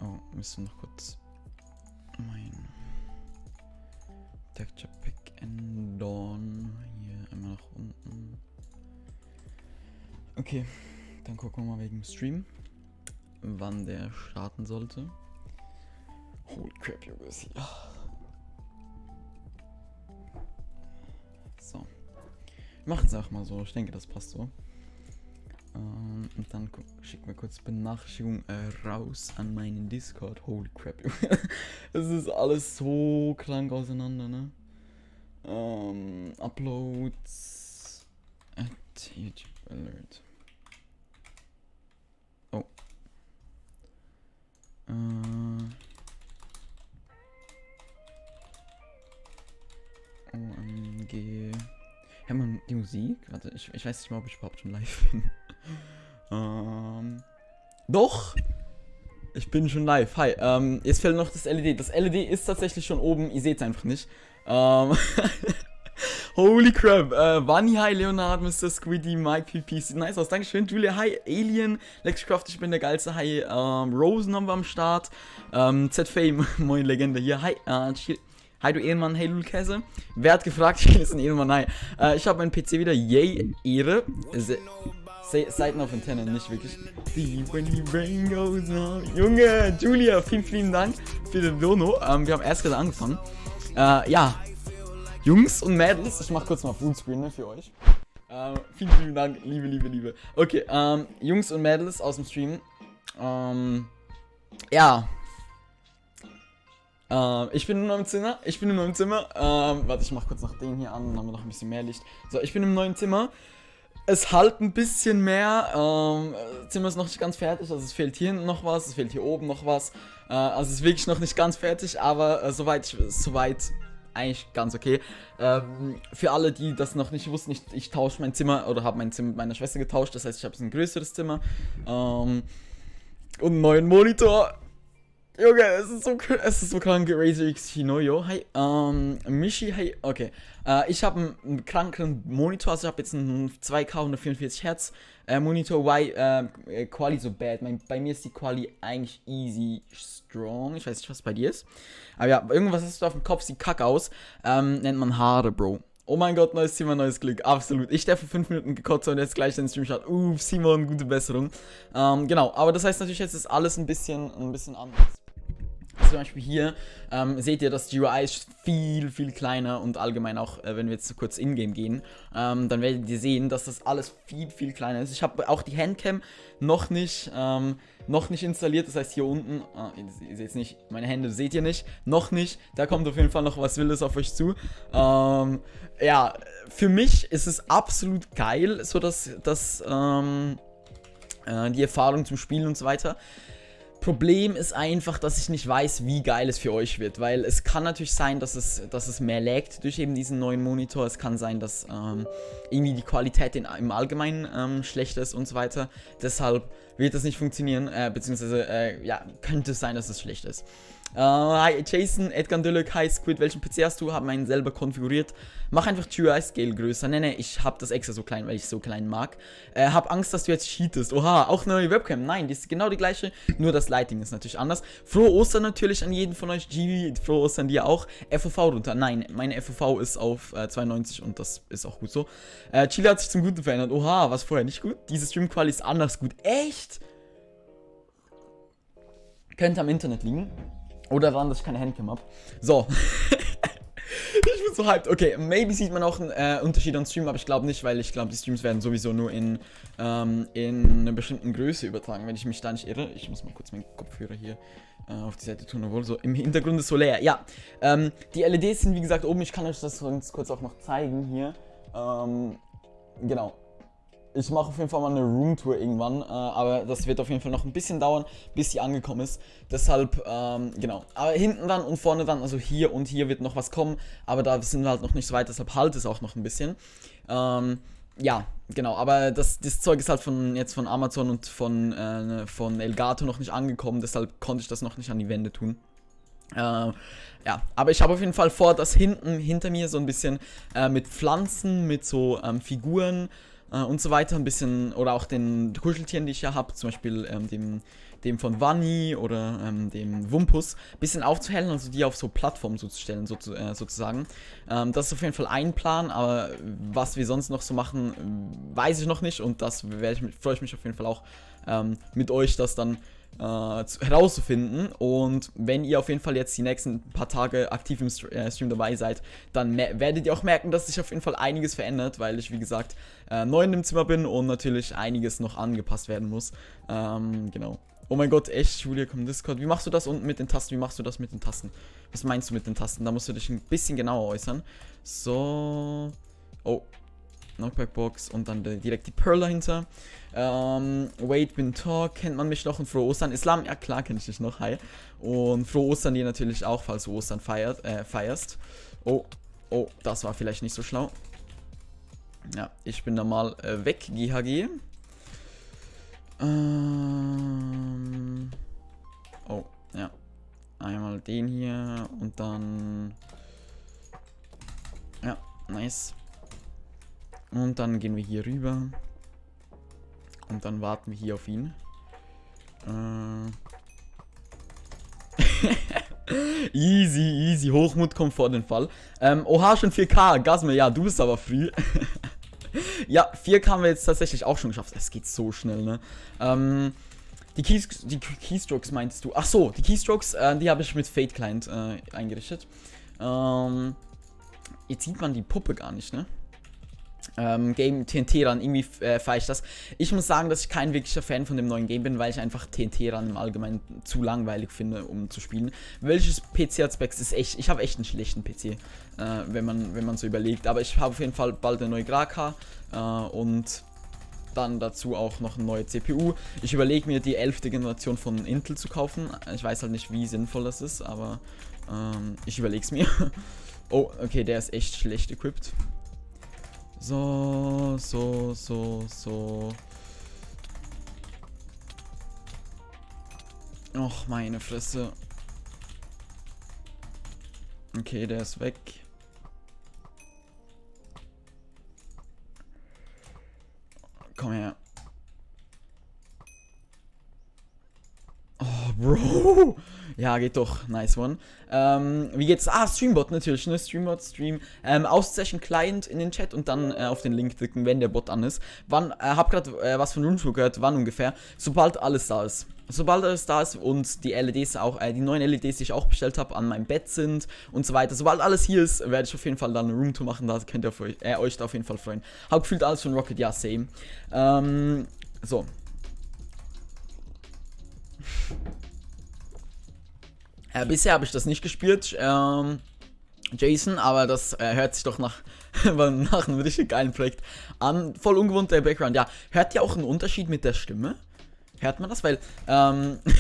Oh, müssen noch kurz mein Texture Pack ändern. Hier einmal nach unten. Okay, dann gucken wir mal wegen dem Stream, wann der starten sollte. Holy crap, Junge, ist hier. So. Wir machen es auch mal so, ich denke, das passt so. Und dann schicken wir kurz Benachrichtigung raus an meinen Discord. Holy crap, Junge. Es ist alles so krank auseinander, ne? Uploads at YouTube Alert. Oh. OMG. Hör mal die Musik. Warte, ich weiß nicht mal, ob ich überhaupt schon live bin. Doch! Ich bin schon live. Hi. Jetzt fehlt noch das LED. Das LED ist tatsächlich schon oben. Ihr seht es einfach nicht. Holy crap. Bunny, hi. Leonard, Mr. Squiddy, Mike, PP. Sieht nice aus. Dankeschön. Julia, hi. Alien. Lexcraft, ich bin der Geilste. Hi. Rosen haben wir am Start. Z-Fame, moin Legende hier. Hi. Hi, du Ehrenmann. Hey, Lulkäse. Wer hat gefragt? Ich bin ein Ehrenmann. Hi. Ich habe meinen PC wieder. Yay, Ehre. Seiten auf Antenne, nicht wirklich. When the brain goes on. Junge, Julia, vielen Dank für den Dono. Wir haben erst gerade angefangen. Ja. Jungs und Mädels, ich mach kurz mal Fullscreen, ne, für euch. Vielen Dank, Liebe. Okay, Jungs und Mädels aus dem Stream. Ja. Ich bin im neuen Zimmer. Warte, ich mach kurz noch den hier an, dann haben wir noch ein bisschen mehr Licht. So, ich bin im neuen Zimmer. Es halt ein bisschen mehr. Zimmer ist noch nicht ganz fertig, also es fehlt hier noch was, es fehlt hier oben noch was. Also es ist wirklich noch nicht ganz fertig, aber soweit eigentlich ganz okay. Für alle, die das noch nicht wussten, ich tausche mein Zimmer oder habe mein Zimmer mit meiner Schwester getauscht. Das heißt, ich habe ein größeres Zimmer und einen neuen Monitor. Junge, es ist so krank. Razer X Hinoyo. Hi. Michi, hi. Okay. Ich habe einen kranken Monitor. Also ich habe jetzt einen 2K 144 Hertz Monitor. Why Quali so bad? Bei mir ist die Quali eigentlich easy strong. Ich weiß nicht, was bei dir ist. Aber ja, irgendwas hast du auf dem Kopf, sieht kacke aus. Nennt man Haare, Bro. Oh mein Gott, neues Thema, neues Glück. Absolut. Ich der vor 5 Minuten gekotzt und jetzt gleich den Stream schaut. Simon, gute Besserung. Genau, aber das heißt natürlich, jetzt ist alles ein bisschen anders. Zum Beispiel hier seht ihr, das GUI ist viel kleiner und allgemein auch, wenn wir jetzt kurz in-game gehen, dann werdet ihr sehen, dass das alles viel kleiner ist. Ich habe auch die Handcam noch nicht installiert, das heißt hier unten, ihr seht es nicht, meine Hände seht ihr nicht, noch nicht, da kommt auf jeden Fall noch was Wildes auf euch zu. Ja, für mich ist es absolut geil, so dass die Erfahrung zum Spielen und so weiter. Problem ist einfach, dass ich nicht weiß, wie geil es für euch wird, weil es kann natürlich sein, dass es mehr laggt durch eben diesen neuen Monitor. Es kann sein, dass irgendwie die Qualität im Allgemeinen schlecht ist und so weiter. Deshalb wird das nicht funktionieren, beziehungsweise ja, könnte es sein, dass es schlecht ist. Hi Jason, Edgar Dülek, hi Squid, welchen PC hast du? Hab meinen selber konfiguriert. Mach einfach GUI-Scale größer. Nee, ich hab das extra so klein, weil ich so klein mag. Hab Angst, dass du jetzt cheatest. Oha, auch eine neue Webcam. Nein, die ist genau die gleiche, nur das Lighting ist natürlich anders. Frohe Ostern natürlich an jeden von euch. Givi, frohe Ostern dir auch. FOV runter. Nein, meine FOV ist auf 92 und das ist auch gut so. Chile hat sich zum Guten verändert. Oha, was vorher nicht gut? Diese Stream-Quali ist anders gut. Echt? Könnte am Internet liegen. Oder daran, dass ich keine Handcam habe. So. Ich bin so hyped. Okay, maybe sieht man auch einen Unterschied am Stream, aber ich glaube nicht, weil ich glaube, die Streams werden sowieso nur in einer bestimmten Größe übertragen, wenn ich mich da nicht irre. Ich muss mal kurz meinen Kopfhörer hier auf die Seite tun, obwohl so im Hintergrund ist so leer. Ja, die LEDs sind wie gesagt oben. Ich kann euch das sonst kurz auch noch zeigen hier. Genau. Ich mache auf jeden Fall mal eine Roomtour irgendwann, aber das wird auf jeden Fall noch ein bisschen dauern, bis sie angekommen ist. Deshalb, genau. Aber hinten dann und vorne dann, also hier und hier wird noch was kommen, aber da sind wir halt noch nicht so weit, deshalb halt es auch noch ein bisschen. Ja, genau, aber das Zeug ist halt von Amazon und von Elgato noch nicht angekommen, deshalb konnte ich das noch nicht an die Wände tun. Ja, aber ich habe auf jeden Fall vor, dass hinter mir so ein bisschen mit Pflanzen, mit so Figuren und so weiter, ein bisschen, oder auch den Kuscheltieren, die ich ja habe, zum Beispiel dem von Vanni oder dem Wumpus, ein bisschen aufzuhellen, also die auf so Plattformen so zu stellen, sozusagen. Das ist auf jeden Fall ein Plan, aber was wir sonst noch so machen, weiß ich noch nicht, und das freue ich mich auf jeden Fall auch, mit euch das dann herauszufinden. Und wenn ihr auf jeden Fall jetzt die nächsten paar Tage aktiv im Stream dabei seid, dann werdet ihr auch merken, dass sich auf jeden Fall einiges verändert, weil ich, wie gesagt, neu in dem Zimmer bin und natürlich einiges noch angepasst werden muss. Genau. Oh mein Gott, echt, Julia, komm, Discord. Wie machst du das unten mit den Tasten? Wie machst du das mit den Tasten? Was meinst du mit den Tasten? Da musst du dich ein bisschen genauer äußern. So. Oh. Knockback-Box und dann direkt die Pearl dahinter. Wait, bin Talk, kennt man mich noch, und frohe Ostern. Islam, ja klar, kenne ich dich noch, hi. Und frohe Ostern dir natürlich auch, falls du Ostern feierst. Oh, das war vielleicht nicht so schlau. Ja, ich bin da mal weg, GHG. Oh, ja. Einmal den hier und dann... Ja, nice. Und dann gehen wir hier rüber. Und dann warten wir hier auf ihn. Easy. Hochmut kommt vor den Fall. Oha, schon 4K. Gasme, ja, du bist aber früh. Ja, 4K haben wir jetzt tatsächlich auch schon geschafft. Es geht so schnell, ne? Die Keystrokes meintest du? Ach so, die Keystrokes, die habe ich mit Fate Client eingerichtet. Jetzt sieht man die Puppe gar nicht, ne? Game TNT Run, irgendwie feiere ich das. Ich muss sagen, dass ich kein wirklicher Fan von dem neuen Game bin, weil ich einfach TNT Run im Allgemeinen zu langweilig finde, um zu spielen. Welches PC hat Specs? Ist echt, ich habe echt einen schlechten PC, wenn man so überlegt. Aber ich habe auf jeden Fall bald eine neue Graka und dann dazu auch noch eine neue CPU. Ich überlege mir, die 11. Generation von Intel zu kaufen. Ich weiß halt nicht, wie sinnvoll das ist, aber ich überlege es mir. Oh, okay, der ist echt schlecht equipped. So. Och, meine Fresse. Okay, der ist weg. Komm her. Oh, Bro. Ja, geht doch. Nice one. Wie geht's? Ah, Streambot natürlich, ne? Stream. Auszeichen Client in den Chat und dann auf den Link drücken, wenn der Bot an ist. Hab grad was von Roomtour gehört, wann ungefähr? Sobald alles da ist. Sobald alles da ist und die LEDs auch, die neuen LEDs, die ich auch bestellt habe, an meinem Bett sind und so weiter. Sobald alles hier ist, werde ich auf jeden Fall dann eine Roomtour machen. Da könnt ihr euch da auf jeden Fall freuen. Hab gefühlt alles von Rocket, ja, same. So. Bisher habe ich das nicht gespielt, Jason, aber das hört sich doch nach einem richtig geilen Projekt an. Voll ungewohnt der Background. Ja, hört ihr auch einen Unterschied mit der Stimme? Hört man das? Weil,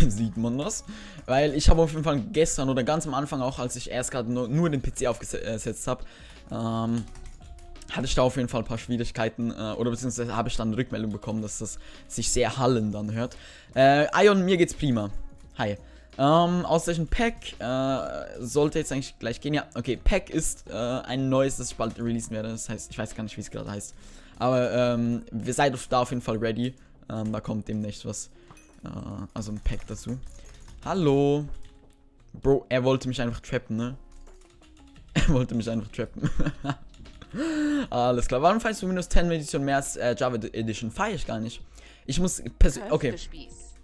sieht man das? Weil ich habe auf jeden Fall gestern oder ganz am Anfang auch, als ich erst gerade nur den PC aufgesetzt habe, hatte ich da auf jeden Fall ein paar Schwierigkeiten, oder beziehungsweise habe ich dann eine Rückmeldung bekommen, dass das sich sehr hallend anhört. Ion, mir geht's prima. Hi. Aus welchem Pack sollte jetzt eigentlich gleich gehen. Ja, okay, Pack ist ein neues, das ich bald releasen werde. Das heißt, ich weiß gar nicht, wie es gerade heißt. Aber wir seid da auf jeden Fall ready. Da kommt demnächst was. Also ein Pack dazu. Hallo. Bro, er wollte mich einfach trappen, ne? Er wollte mich einfach trappen. Alles klar. Warum feierst du Windows 10 Edition mehr als Java Edition? Feier ich gar nicht. Ich muss persönlich. Okay.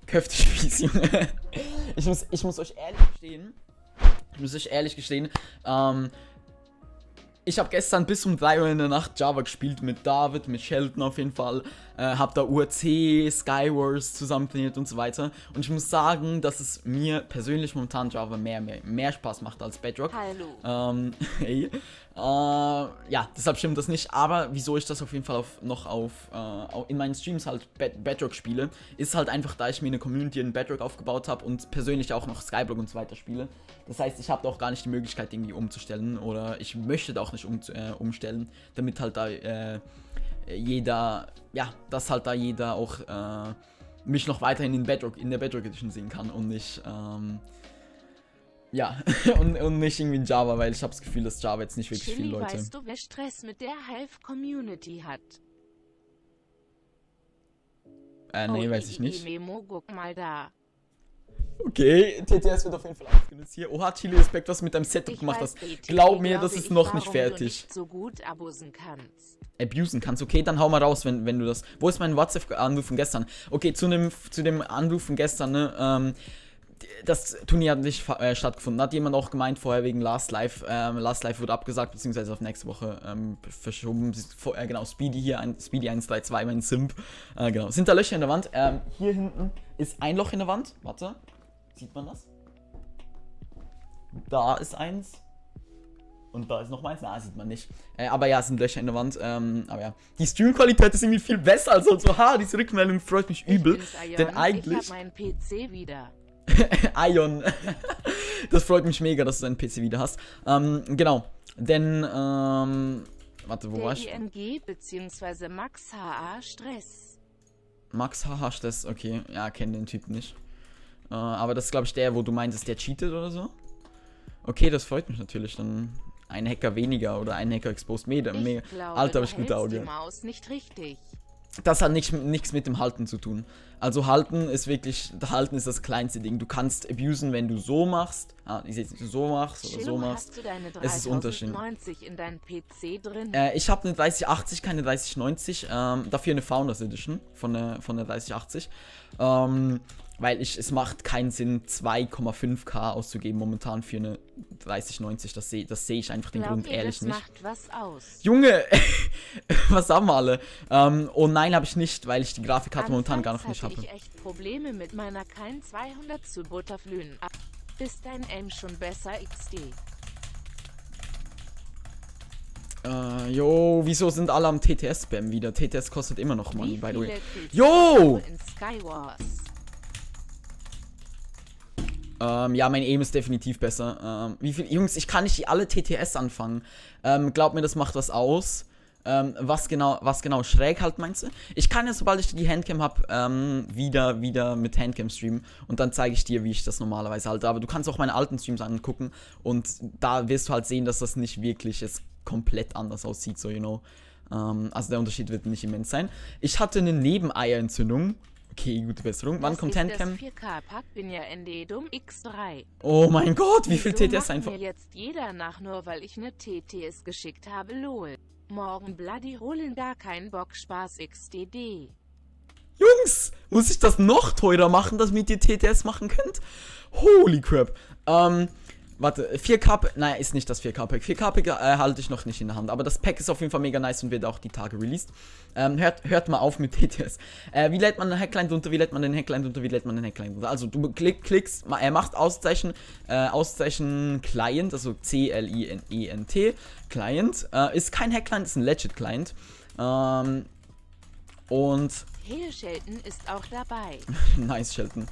Köftespieß, Junge. Ich muss euch ehrlich gestehen. Ich habe gestern bis um 3 Uhr in der Nacht Java gespielt mit David, mit Sheldon auf jeden Fall. Hab da URC, Skywars zusammen trainiert und so weiter. Und ich muss sagen, dass es mir persönlich momentan Java mehr Spaß macht als Bedrock. Hallo. Hey. Ja, deshalb stimmt das nicht. Aber wieso ich das auf jeden Fall in meinen Streams halt Bedrock spiele, ist halt einfach, da ich mir eine Community in Bedrock aufgebaut habe und persönlich auch noch Skyblock und so weiter spiele. Das heißt, ich habe da auch gar nicht die Möglichkeit, irgendwie umzustellen. Oder ich möchte da auch nicht umstellen, damit halt da jeder auch mich noch weiterhin in der Bedrock Edition sehen kann und nicht, ja, und nicht irgendwie in Java, weil ich habe das Gefühl, dass Java jetzt nicht wirklich viele Leute... Weißt du, wer Stress mit der Hive Community hat? Nee, weiß ich nicht. Memo, guck mal da. Okay, TTS wird auf jeden Fall aufgenutzt hier. Oha, Chili, Respekt, was du mit deinem Setup gemacht hast. Glaub mir, das ist noch nicht fertig. Du nicht so gut abusen kannst. Abusen kannst. Okay, dann hau mal raus, wenn du das... Wo ist mein WhatsApp-Anruf von gestern? Okay, zu dem Anruf von gestern, ne, das Turnier hat nicht stattgefunden. Hat jemand auch gemeint vorher wegen Last Life. Last Life wurde abgesagt, beziehungsweise auf nächste Woche verschoben. Genau, Speedy hier, Speedy 132, mein Simp. Genau. Sind da Löcher in der Wand? Hier hinten ist ein Loch in der Wand. Warte. Sieht man das? Da ist eins. Und da ist noch meins. Na, sieht man nicht. Aber ja, es sind Löcher in der Wand. Aber ja. Die Streamqualität ist irgendwie viel besser als sonst. Ha, diese Rückmeldung freut mich übel. Denn eigentlich... Ich hab meinen PC wieder. Ion. Das freut mich mega, dass du deinen PC wieder hast. Genau. Denn, warte, wo war ich? ING bzw. Max HA Stress. Max HH Stress, okay. Ja, kenne den Typ nicht. Aber das ist, glaube ich, der, wo du meintest, der cheatet oder so. Okay, das freut mich natürlich. Dann ein Hacker weniger oder ein Hacker exposed mega. Alter, hab ich gute Augen. Die Maus nicht richtig. Das hat nichts mit dem Halten zu tun. Also Halten ist wirklich, Halten ist das kleinste Ding. Du kannst abusen, wenn du so machst. Ich sehe jetzt nicht, so machst oder so machst. Hast du deine es ist unterschiedlich. 3090 in deinem PC drin? Ich habe eine 3080, keine 3090. Dafür eine Founders Edition von der 3080. Weil es macht keinen Sinn, 2,5K auszugeben momentan für eine 3090. Das seh ich einfach den Grund ehrlich nicht. Macht was aus. Junge, was haben wir alle? Oh nein, habe ich nicht, weil ich die Grafikkarte momentan gar noch nicht habe. Ich hatte echt Probleme mit meiner Kein 200 zu Butterflöhen. Ist dein Aim schon besser, XD? Jo, wieso sind alle am TTS-Spam wieder? TTS kostet immer noch Money, by the way. Jo! Ja, mein Aim ist definitiv besser. Jungs, ich kann nicht alle TTS anfangen. Glaub mir, das macht was aus. Was genau schräg halt meinst du? Ich kann ja, sobald ich die Handcam habe, wieder mit Handcam streamen und dann zeige ich dir, wie ich das normalerweise halte. Aber du kannst auch meine alten Streams angucken und da wirst du halt sehen, dass das nicht wirklich komplett anders aussieht, so, you know. Also der Unterschied wird nicht immens sein. Ich hatte eine Nebeneientzündung. Okay, gute Besserung. Wann kommt Handcam? 4K-Pack, bin ja ND dumm X3. Oh mein Gott, wie viel TTS einfach? Mir jetzt jeder nach, nur weil ich eine TTS geschickt habe, lol. Morgen Bloody holen gar keinen Bock, Spaß XDD. Jungs, muss ich das noch teurer machen, damit ihr TTS machen könnt? Holy crap. Warte, 4K, nein, ist nicht das 4K-Pack. 4K-Pack halte ich noch nicht in der Hand, aber das Pack ist auf jeden Fall mega nice und wird auch die Tage released. Hört mal auf mit TTS. Wie lädt man einen Hackline runter, wie lädt man den Hackline runter, wie lädt man den Hackline runter? Also du klickst, er macht Auszeichen Client, also C-L-I-N-E-N-T, Client. Ist kein Hackline, ist ein Legit Client. Und... Hey, Shelton ist auch dabei. Nice, Shelton.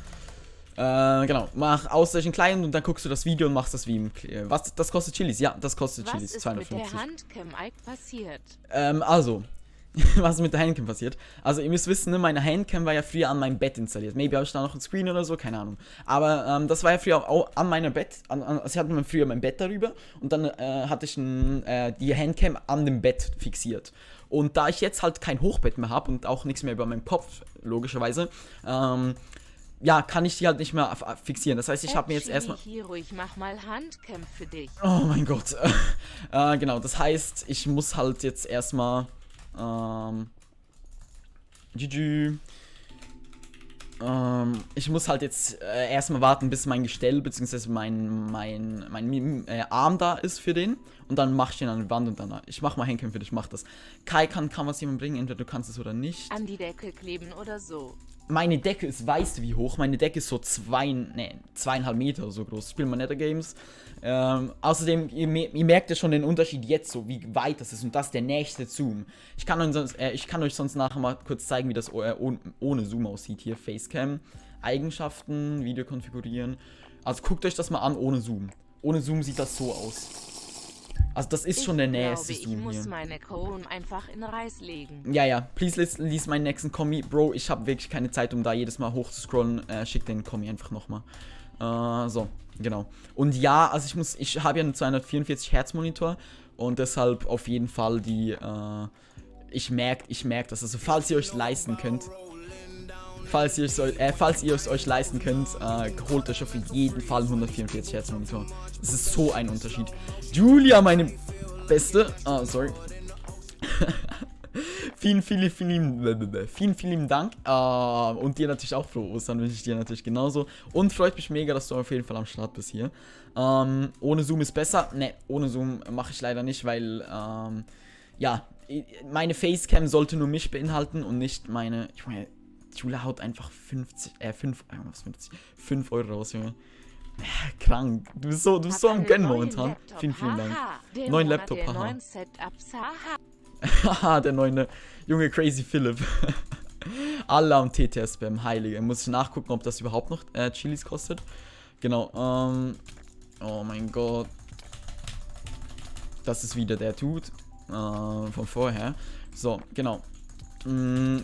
Genau, mach Auszeichen Client und dann guckst du das Video und machst das wie im... Was? Das kostet Chilis? Ja, das kostet Chilis. Was ist 250. Mit der Handcam passiert? Also, was ist mit der Handcam passiert? Also, ihr müsst wissen, ne, meine Handcam war ja früher an meinem Bett installiert. Maybe habe ich da noch ein Screen oder so, keine Ahnung. Aber das war ja früher auch an meinem Bett. Also, ich hatte früher mein Bett darüber und dann hatte ich die Handcam an dem Bett fixiert. Und da ich jetzt halt kein Hochbett mehr habe und auch nichts mehr über meinen Kopf, logischerweise, ja, kann ich die halt nicht mehr fixieren. Das heißt, ich habe mir jetzt erstmal... Ich mach mal Handcam für dich. Oh mein Gott. Genau, das heißt, ich muss halt jetzt erstmal... GG. Ich muss halt jetzt erstmal warten, bis mein Gestell bzw. mein Arm da ist für den. Und dann mach ich den an die Wand und dann... Ich mach mal Handcam für dich, mach das. Kai kann was jemand bringen, entweder du kannst es oder nicht. An die Decke kleben oder so. Meine Decke ist, weißt du wie hoch? Meine Decke ist so 2,5 Meter so groß. Ich spiele mal Nether Games. Außerdem, ihr merkt ja schon den Unterschied jetzt so, wie weit das ist. Und das ist der nächste Zoom. Ich kann euch sonst nachher mal kurz zeigen, wie das ohne Zoom aussieht. Hier, Facecam, Eigenschaften, Video konfigurieren. Also guckt euch das mal an ohne Zoom. Ohne Zoom sieht das so aus. Also das ist schon der nächste Zoom hier. Ich muss meine Cone einfach in Reis legen. Ja, please lies meinen nächsten Kommi. Bro, ich habe wirklich keine Zeit, um da jedes Mal hoch zu scrollen. Schick den Kommi einfach nochmal. So, genau. Und ja, also ich habe ja einen 244 Hertz Monitor und deshalb auf jeden Fall die, ich merke das. Also falls ihr euch leisten könnt. falls ihr es euch leisten könnt, holt euch auf jeden Fall 144 Hertz Monitor. Das ist so ein Unterschied. Julia, meine Beste. Sorry. Vielen lieben Dank. Und dir natürlich auch frohe Ostern wünsche ich dir natürlich genauso. Und freut mich mega, dass du auf jeden Fall am Start bist hier. Ohne Zoom ist besser. Ne, ohne Zoom mache ich leider nicht, weil, ja, meine Facecam sollte nur mich beinhalten und nicht meine. Ich meine, Julia haut einfach 5 Euro raus, Junge. Krank. Du bist so am Gönnen momentan. Vielen Dank. Neuen Laptop, haha. Haha, der neue junge Crazy Philipp. Alle am TTS-Spam, heilige. Muss ich nachgucken, ob das überhaupt noch Chilis kostet. Genau, oh mein Gott. Das ist wieder der Dude von vorher. So, genau.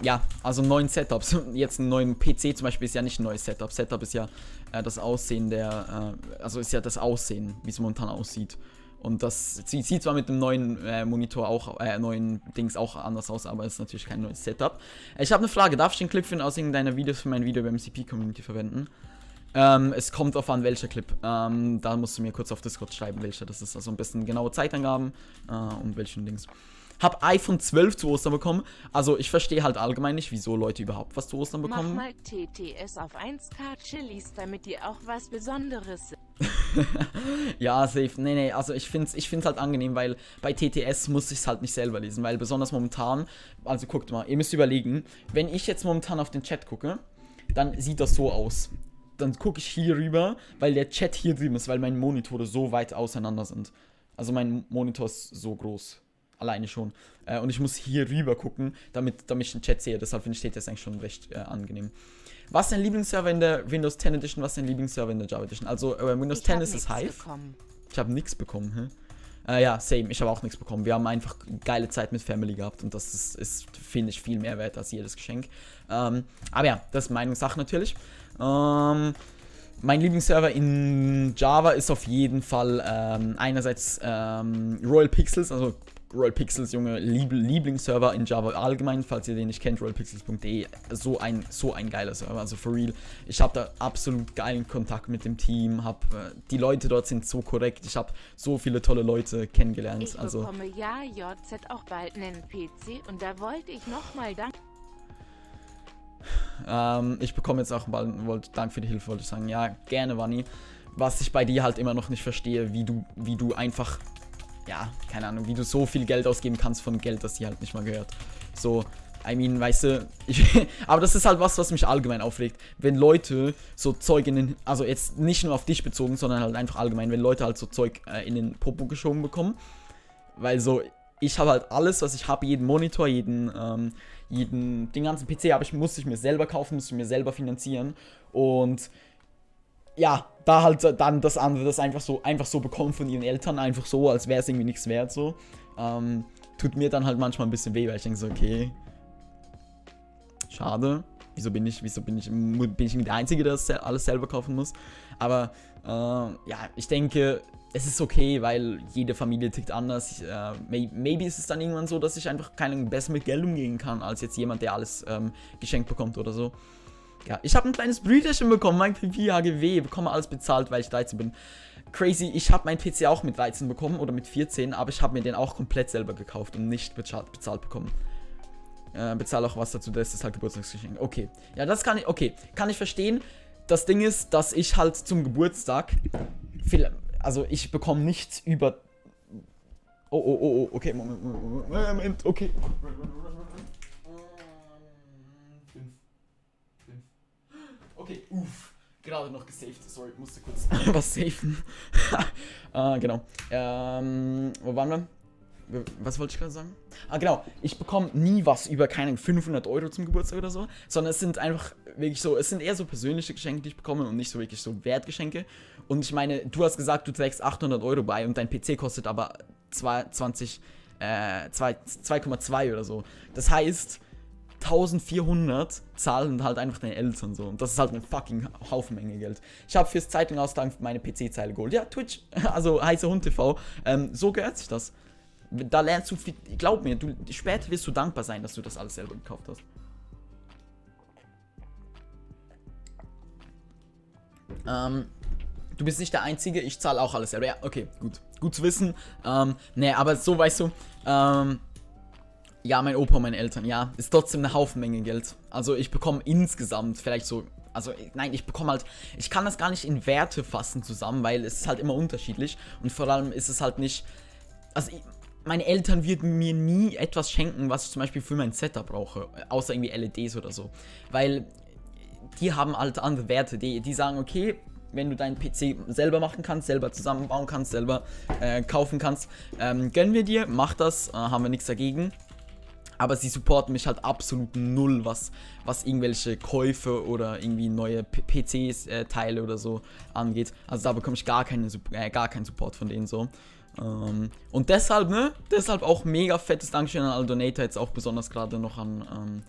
Ja, also neuen Setups. Jetzt einen neuen PC zum Beispiel ist ja nicht ein neues Setup. Setup ist ja das Aussehen also ist ja das Aussehen, wie es momentan aussieht. Und das sieht zwar mit dem neuen Monitor auch, neuen Dings auch anders aus, aber es ist natürlich kein neues Setup. Ich habe eine Frage, darf ich den Clip aus irgendeiner Videos für mein Video über MCP-Community verwenden? Es kommt drauf an, welcher Clip. Da musst du mir kurz auf Discord schreiben, welcher das ist. Also ein bisschen genaue Zeitangaben und welchen Dings. Hab iPhone 12 zu Ostern bekommen. Also ich verstehe halt allgemein nicht, wieso Leute überhaupt was zu Ostern bekommen. Mach mal TTS auf 1K Chilis, damit die auch was Besonderes sind. Ja, safe. Nee, also ich find's halt angenehm, weil bei TTS muss ich's halt nicht selber lesen, weil besonders momentan, also guckt mal, ihr müsst überlegen, wenn ich jetzt momentan auf den Chat gucke, dann sieht das so aus. Dann gucke ich hier rüber, weil der Chat hier drüben ist, weil meine Monitore so weit auseinander sind. Also mein Monitor ist so groß. Alleine schon. Und ich muss hier rüber gucken, damit ich den Chat sehe. Deshalb finde ich TTS eigentlich schon recht angenehm. Was ist dein Lieblingsserver in der Windows 10 Edition? Was ist dein Lieblingsserver in der Java Edition? Also Windows 10 ist es Hive. Ich habe nichts bekommen. Ja, same. Ich habe auch nichts bekommen. Wir haben einfach geile Zeit mit Family gehabt. Und das ist finde ich, viel mehr wert als jedes Geschenk. Aber ja, das ist Meinungssache natürlich. Mein Lieblingsserver in Java ist auf jeden Fall einerseits Royal Pixels, also Royal Pixels, Junge, Lieblingsserver in Java allgemein, falls ihr den nicht kennt, royalpixels.de, so ein geiler Server, also for real. Ich habe da absolut geilen Kontakt mit dem Team, die Leute dort sind so korrekt, ich habe so viele tolle Leute kennengelernt. Ich bekomme ja JZ auch bald einen PC und da wollte ich nochmal danken. Ich bekomme jetzt auch bald, Dank für die Hilfe, wollte ich sagen. Ja, gerne, Vanni. Was ich bei dir halt immer noch nicht verstehe, wie du einfach, ja, keine Ahnung, wie du so viel Geld ausgeben kannst von Geld, das dir halt nicht mal gehört. So, I mean, weißt du, aber das ist halt was mich allgemein aufregt. Wenn Leute so Zeug also jetzt nicht nur auf dich bezogen, sondern halt einfach allgemein, wenn Leute halt so Zeug in den Popo geschoben bekommen. Weil so, ich habe halt alles, was ich habe, jeden Monitor, den ganzen PC muss ich mir selber kaufen, muss ich mir selber finanzieren. Und ja, da halt dann das andere, das einfach so bekommen von ihren Eltern, einfach so, als wäre es irgendwie nichts wert, so. Tut mir dann halt manchmal ein bisschen weh, weil ich denke so, okay, schade. Wieso bin ich der Einzige, der das alles selber kaufen muss? Aber ja, ich denke, es ist okay, weil jede Familie tickt anders. Maybe ist es dann irgendwann so, dass ich einfach besser mit Geld umgehen kann, als jetzt jemand, der alles geschenkt bekommt oder so. Ja, ich habe ein kleines Brüderchen bekommen, mein PPHGW, bekomme alles bezahlt, weil ich 13 bin. Crazy, ich habe meinen PC auch mit 13 bekommen oder mit 14, aber ich habe mir den auch komplett selber gekauft und nicht bezahlt bekommen. Bezahle auch was dazu, das ist halt Geburtstagsgeschenk. Okay, ja, kann ich verstehen. Das Ding ist, dass ich halt zum Geburtstag, also ich bekomme nichts über... Oh, okay, Moment, okay. Okay, gerade noch gesaved, sorry, musste kurz was safen. Genau. Wo waren wir? Was wollte ich gerade sagen? Genau, ich bekomme nie was über, keine 500 Euro zum Geburtstag oder so, sondern es sind einfach wirklich so, es sind eher so persönliche Geschenke, die ich bekomme und nicht so wirklich so Wertgeschenke. Und ich meine, du hast gesagt, du trägst 800 Euro bei und dein PC kostet aber 2,2 oder so. Das heißt, 1400 zahlen halt einfach deine Eltern so. Und das ist halt eine fucking Haufenmenge Geld. Ich habe fürs Zeitung austragen meine PC-Zeile geholt. Ja, Twitch, also heißer Hund TV. So gehört sich das. Da lernst du viel. Glaub mir, später wirst du dankbar sein, dass du das alles selber gekauft hast. Du bist nicht der Einzige, ich zahle auch alles selber. Ja, okay, gut. Gut zu wissen. Nee, aber so, weißt du, ja, mein Opa und meine Eltern, ja, ist trotzdem eine Haufenmenge Geld. Also ich bekomme insgesamt vielleicht so, also nein, ich bekomme halt, ich kann das gar nicht in Werte fassen zusammen, weil es ist halt immer unterschiedlich. Und vor allem ist es halt nicht, also meine Eltern würden mir nie etwas schenken, was ich zum Beispiel für mein Setup brauche, außer irgendwie LEDs oder so. Weil die haben halt andere Werte, die sagen, okay, wenn du deinen PC selber machen kannst, selber zusammenbauen kannst, selber kaufen kannst, gönnen wir dir, mach das, haben wir nichts dagegen. Aber sie supporten mich halt absolut null, was irgendwelche Käufe oder irgendwie neue PCs-Teile oder so angeht. Also da bekomme ich gar keinen Support von denen so. Und deshalb, deshalb auch mega fettes Dankeschön an alle Donator, jetzt auch besonders gerade noch an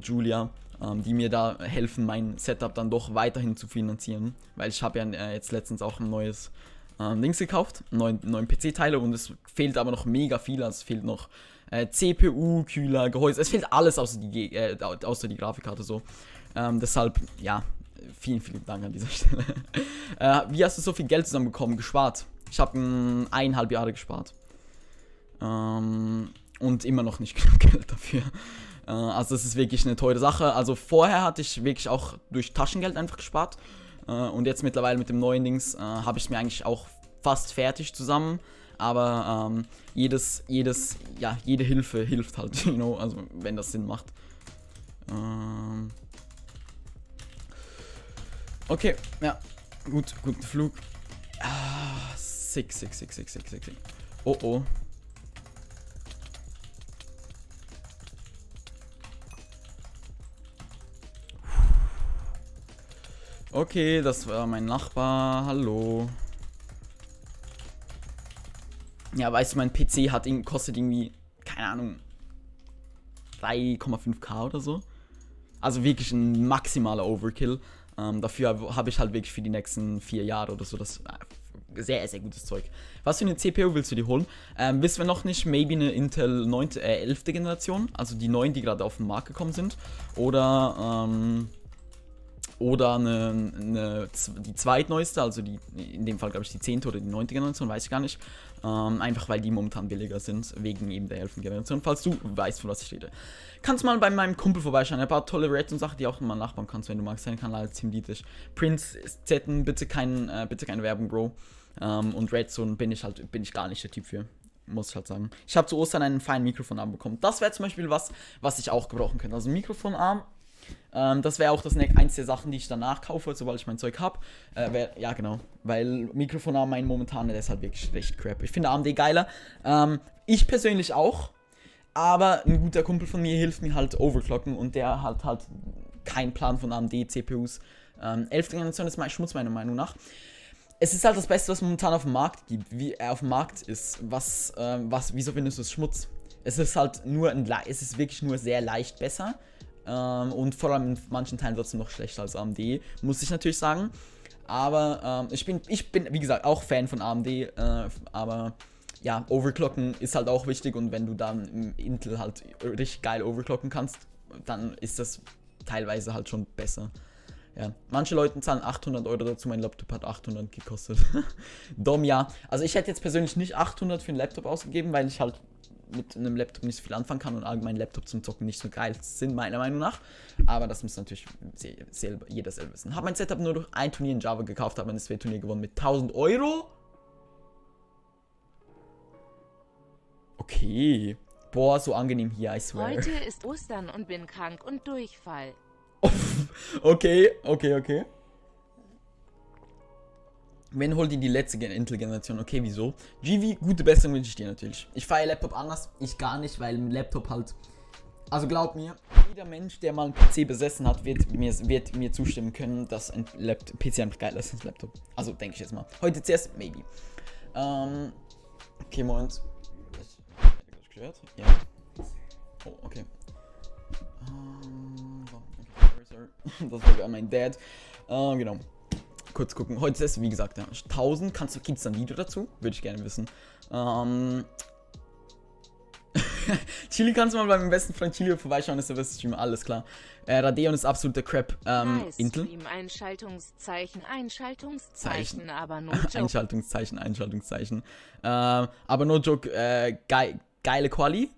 Julia, die mir da helfen, mein Setup dann doch weiterhin zu finanzieren. Weil ich habe ja jetzt letztens auch ein neues Dings gekauft, neuen PC-Teile, und es fehlt aber noch mega viel. Also es fehlt noch CPU, Kühler, Gehäuse, es fehlt alles außer die Grafikkarte so. Deshalb, ja, vielen Dank an dieser Stelle. Wie hast du so viel Geld zusammenbekommen, gespart? Ich habe 1,5 Jahre gespart. Und immer noch nicht genug Geld dafür. Also das ist wirklich eine teure Sache. Also vorher hatte ich wirklich auch durch Taschengeld einfach gespart. Und jetzt mittlerweile mit dem neuen Dings habe ich es mir eigentlich auch fast fertig zusammen. Aber jede Hilfe hilft halt, you know, also wenn das Sinn macht. Okay, ja, gut, Flug. Sick. Oh. Okay, das war mein Nachbar, hallo. Ja, weißt du, mein PC kostet irgendwie, keine Ahnung, 3,5K oder so. Also wirklich ein maximaler Overkill. Dafür habe ich halt wirklich für die nächsten 4 Jahre oder so das sehr, sehr gutes Zeug. Was für eine CPU willst du dir holen? Wissen wir noch nicht, maybe eine Intel 11. Generation, also die neuen, die gerade auf den Markt gekommen sind. Oder die zweitneueste, also in dem Fall glaube ich die 10. oder die 9. Generation, weiß ich gar nicht. Einfach weil die momentan billiger sind, wegen eben der 11. Generation. Falls du weißt, von was ich rede. Kannst mal bei meinem Kumpel vorbeischauen. Ein paar tolle Redstone-Sachen, die auch mal nachbauen kannst, wenn du magst. Sein Kanal ist ziemlich niedlich. Prince Zetten, bitte keine Werbung, Bro. Und Redstone bin ich gar nicht der Typ für. Muss ich halt sagen. Ich habe zu Ostern einen feinen Mikrofonarm bekommen. Das wäre zum Beispiel was ich auch gebrauchen könnte. Also Mikrofonarm. Das wäre auch eins der Sachen, die ich danach kaufe, sobald ich mein Zeug habe. Ja, genau. Weil Mikrofonarm mein momentaner, der ist halt wirklich recht crap. Ich finde AMD geiler. Ich persönlich auch. Aber ein guter Kumpel von mir hilft mir halt overclocken, und der hat halt keinen Plan von AMD-CPUs. 11. Generation ist Schmutz, meiner Meinung nach. Es ist halt das Beste, was momentan auf dem Markt gibt, wie er auf dem Markt ist. Wieso findest du es Schmutz? Es ist wirklich nur sehr leicht besser. Und vor allem in manchen Teilen trotzdem noch schlechter als AMD, muss ich natürlich sagen. Aber ich bin, wie gesagt, auch Fan von AMD. Aber ja, overclocken ist halt auch wichtig, und wenn du dann im Intel halt richtig geil overclocken kannst, dann ist das teilweise halt schon besser. Ja, manche Leute zahlen 800 Euro dazu, mein Laptop hat 800 gekostet. Dumm, ja. Also ich hätte jetzt persönlich nicht 800 für einen Laptop ausgegeben, weil ich halt mit einem Laptop nicht so viel anfangen kann und allgemein Laptop zum Zocken nicht so geil sind, meiner Meinung nach. Aber das muss natürlich jeder selber wissen. Habe mein Setup nur durch ein Turnier in Java gekauft, habe ein SV-Turnier gewonnen mit 1000 Euro. Okay. Boah, so angenehm hier, I swear. Heute ist Ostern und bin krank und Durchfall. Okay. Wenn holt die letzte Intel-Generation? Okay, wieso? GV, gute Besserung wünsche ich dir natürlich. Ich feiere Laptop anders, ich gar nicht, weil ein Laptop halt... Also glaub mir, jeder Mensch, der mal einen PC besessen hat, wird mir zustimmen können, dass ein PC einfach geiler ist als ein Laptop. Also denke ich jetzt mal. Heute zuerst, maybe. Okay, Moment. Gehört? Ja. Oh, okay. Das war mein Dad. Genau. Kurz gucken. Heute ist, wie gesagt, ja, 1000. Gibt es da ein Video dazu? Würde ich gerne wissen. Chili, kannst du mal bei meinem besten Freund Chili vorbeischauen, ist der beste Streamer, alles klar. Radeon ist absoluter Crap. Intel. Einschaltungszeichen, Einschaltungszeichen, aber no joke. Einschaltungszeichen, Einschaltungszeichen. Aber no joke, geile Quali.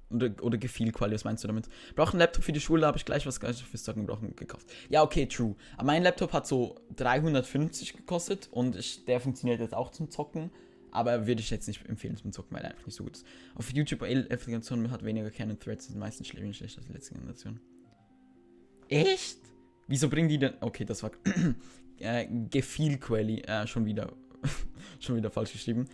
Oder gefiel Quali, was meinst du damit? Brauche einen Laptop für die Schule, habe ich gleich was fürs Zocken gekauft. Ja, okay, true. Aber mein Laptop hat so 350 gekostet und der funktioniert jetzt auch zum Zocken. Aber würde ich jetzt nicht empfehlen zum Zocken, weil er einfach nicht so gut ist. Auf YouTube 11. Generation hat weniger Kerne Threads, sind meistens schlechter als die letzte Generation. Echt? Wieso bringen die denn... Okay, das war... gefiel Quali, schon wieder falsch geschrieben.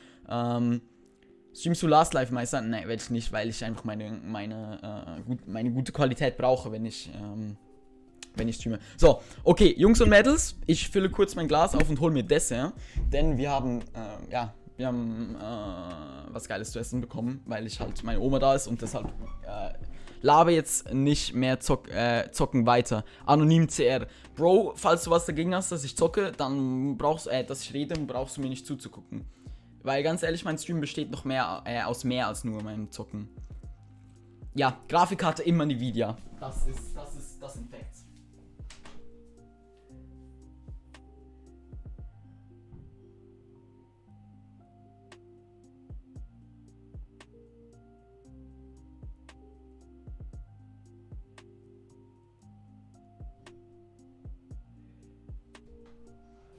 Streamst du Last Life Meister? Ne, werde ich nicht, weil ich einfach meine gute Qualität brauche, wenn ich streame. So, okay, Jungs und Mädels, ich fülle kurz mein Glas auf und hole mir Dessert, denn wir haben was Geiles zu essen bekommen, weil ich halt meine Oma da ist und deshalb labe jetzt nicht mehr zocken weiter. Anonym CR. Bro, falls du was dagegen hast, dass ich zocke, dann dass ich rede, brauchst du mir nicht zuzugucken. Weil ganz ehrlich, mein Stream besteht noch aus mehr als nur meinem Zocken. Ja, Grafikkarte immer Nvidia. Das sind Facts.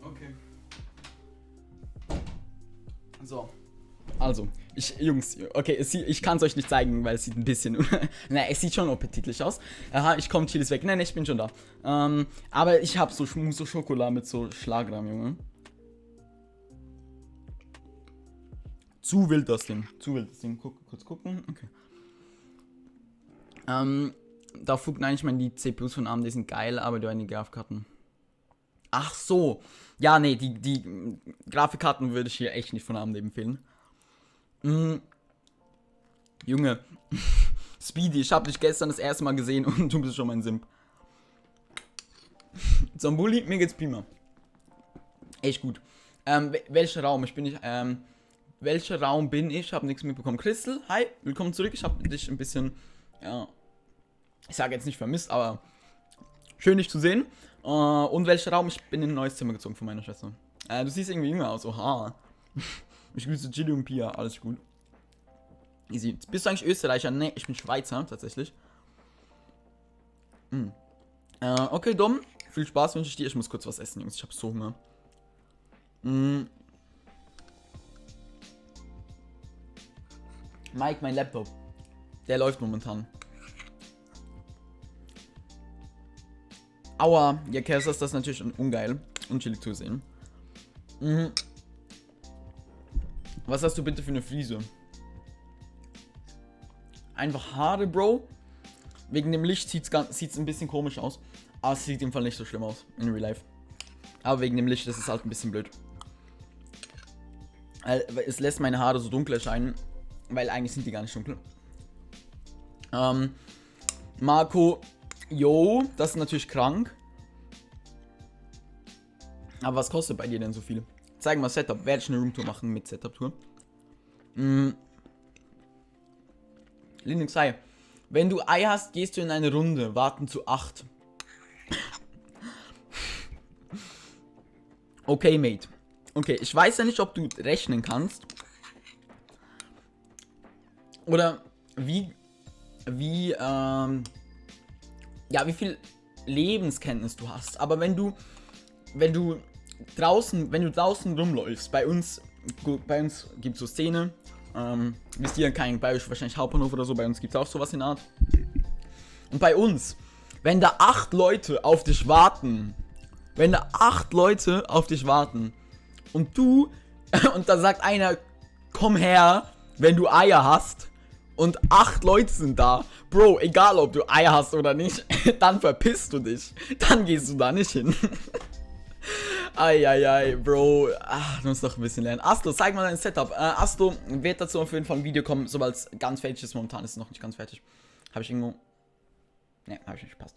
Okay. So. Also, Jungs, okay, ich kann es euch nicht zeigen, weil es sieht ein bisschen... ne, es sieht schon appetitlich aus. Aha, ich komme, Chilis weg. Nein, ich bin schon da. Aber ich habe so Mousse Schokolade mit so Schlagrahm, Junge. Zu wild das Ding. Kurz gucken. Okay. Da fugt eigentlich die CPUs von AMD sind geil, aber die Grafikkarten. Ach so. Ja, nee, die Grafikkarten würde ich hier echt nicht von AMD empfehlen. Junge. Speedy, ich habe dich gestern das erste Mal gesehen und du bist schon mein Simp. Zambuli, mir geht's prima. Echt gut. Welcher Raum? Welcher Raum bin ich? Habe nichts mitbekommen. Crystal, hi, willkommen zurück. Ich habe dich ein bisschen, ich sage jetzt nicht vermisst, aber schön dich zu sehen. Und welcher Raum? Ich bin in ein neues Zimmer gezogen von meiner Schwester. Du siehst irgendwie jünger aus. Oha. Ich grüße Gilly und Pia. Alles gut. Easy. Bist du eigentlich Österreicher? Ne, ich bin Schweizer, tatsächlich. Okay, Dom. Viel Spaß wünsche ich dir. Ich muss kurz was essen, Jungs. Ich habe so Hunger. Mike, mein Laptop. Der läuft momentan. Aua, ja, Kers, das ist natürlich ungeil. Und chillig zu sehen. Was hast du bitte für eine Frise? Einfach Haare, Bro. Wegen dem Licht sieht's ein bisschen komisch aus. Aber es sieht im Fall nicht so schlimm aus in Real Life. Aber wegen dem Licht ist es halt ein bisschen blöd. Es lässt meine Haare so dunkel erscheinen. Weil eigentlich sind die gar nicht dunkel. Marco, yo, das ist natürlich krank. Aber was kostet bei dir denn so viel? Zeig mal Setup. Werde ich eine Roomtour machen mit Setup-Tour? Linux Ei. Wenn du Ei hast, gehst du in eine Runde. Warten zu 8. Okay, Mate. Okay, ich weiß ja nicht, ob du rechnen kannst. Oder wie viel Lebenskenntnis du hast. Aber wenn du draußen rumläufst, bei uns gibt es so Szene, wisst ihr, bei euch wahrscheinlich Hauptbahnhof oder so, bei uns gibt es auch sowas in der Art. Und bei uns, wenn da 8 Leute auf dich warten, und da sagt einer, komm her, wenn du Eier hast, und 8 Leute sind da, Bro, egal ob du Eier hast oder nicht, dann verpisst du dich, dann gehst du da nicht hin. Eieiei, Bro. Du musst noch ein bisschen lernen. Asto, zeig mal dein Setup. Asto wird dazu auf jeden Fall ein Video kommen, sobald es ganz fertig ist. Momentan ist es noch nicht ganz fertig. Habe ich irgendwo... Ne, habe ich nicht gepasst.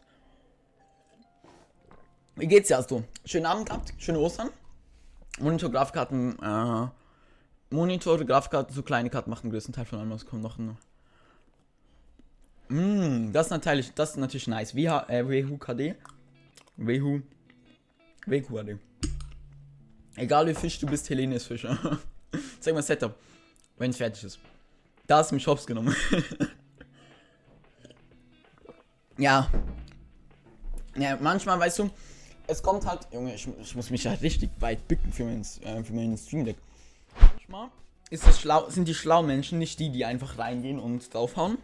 Wie geht's dir, Asto? Schönen Abend gehabt, schöne Ostern. Monitor, Grafikkarte, so kleine Karten machen den größten Teil von allem. Es kommt noch ein Das ist natürlich nice. WHU KD. WHU KD. Egal wie Fisch du bist, Helene ist Fischer. Zeig mal Setup, wenn es fertig ist. Da hast du mich hops genommen. Ja. Ja, manchmal, weißt du, es kommt halt, Junge, ich muss mich halt richtig weit bücken für meinen Stream Deck. Manchmal sind die schlauen Menschen nicht die einfach reingehen und draufhauen.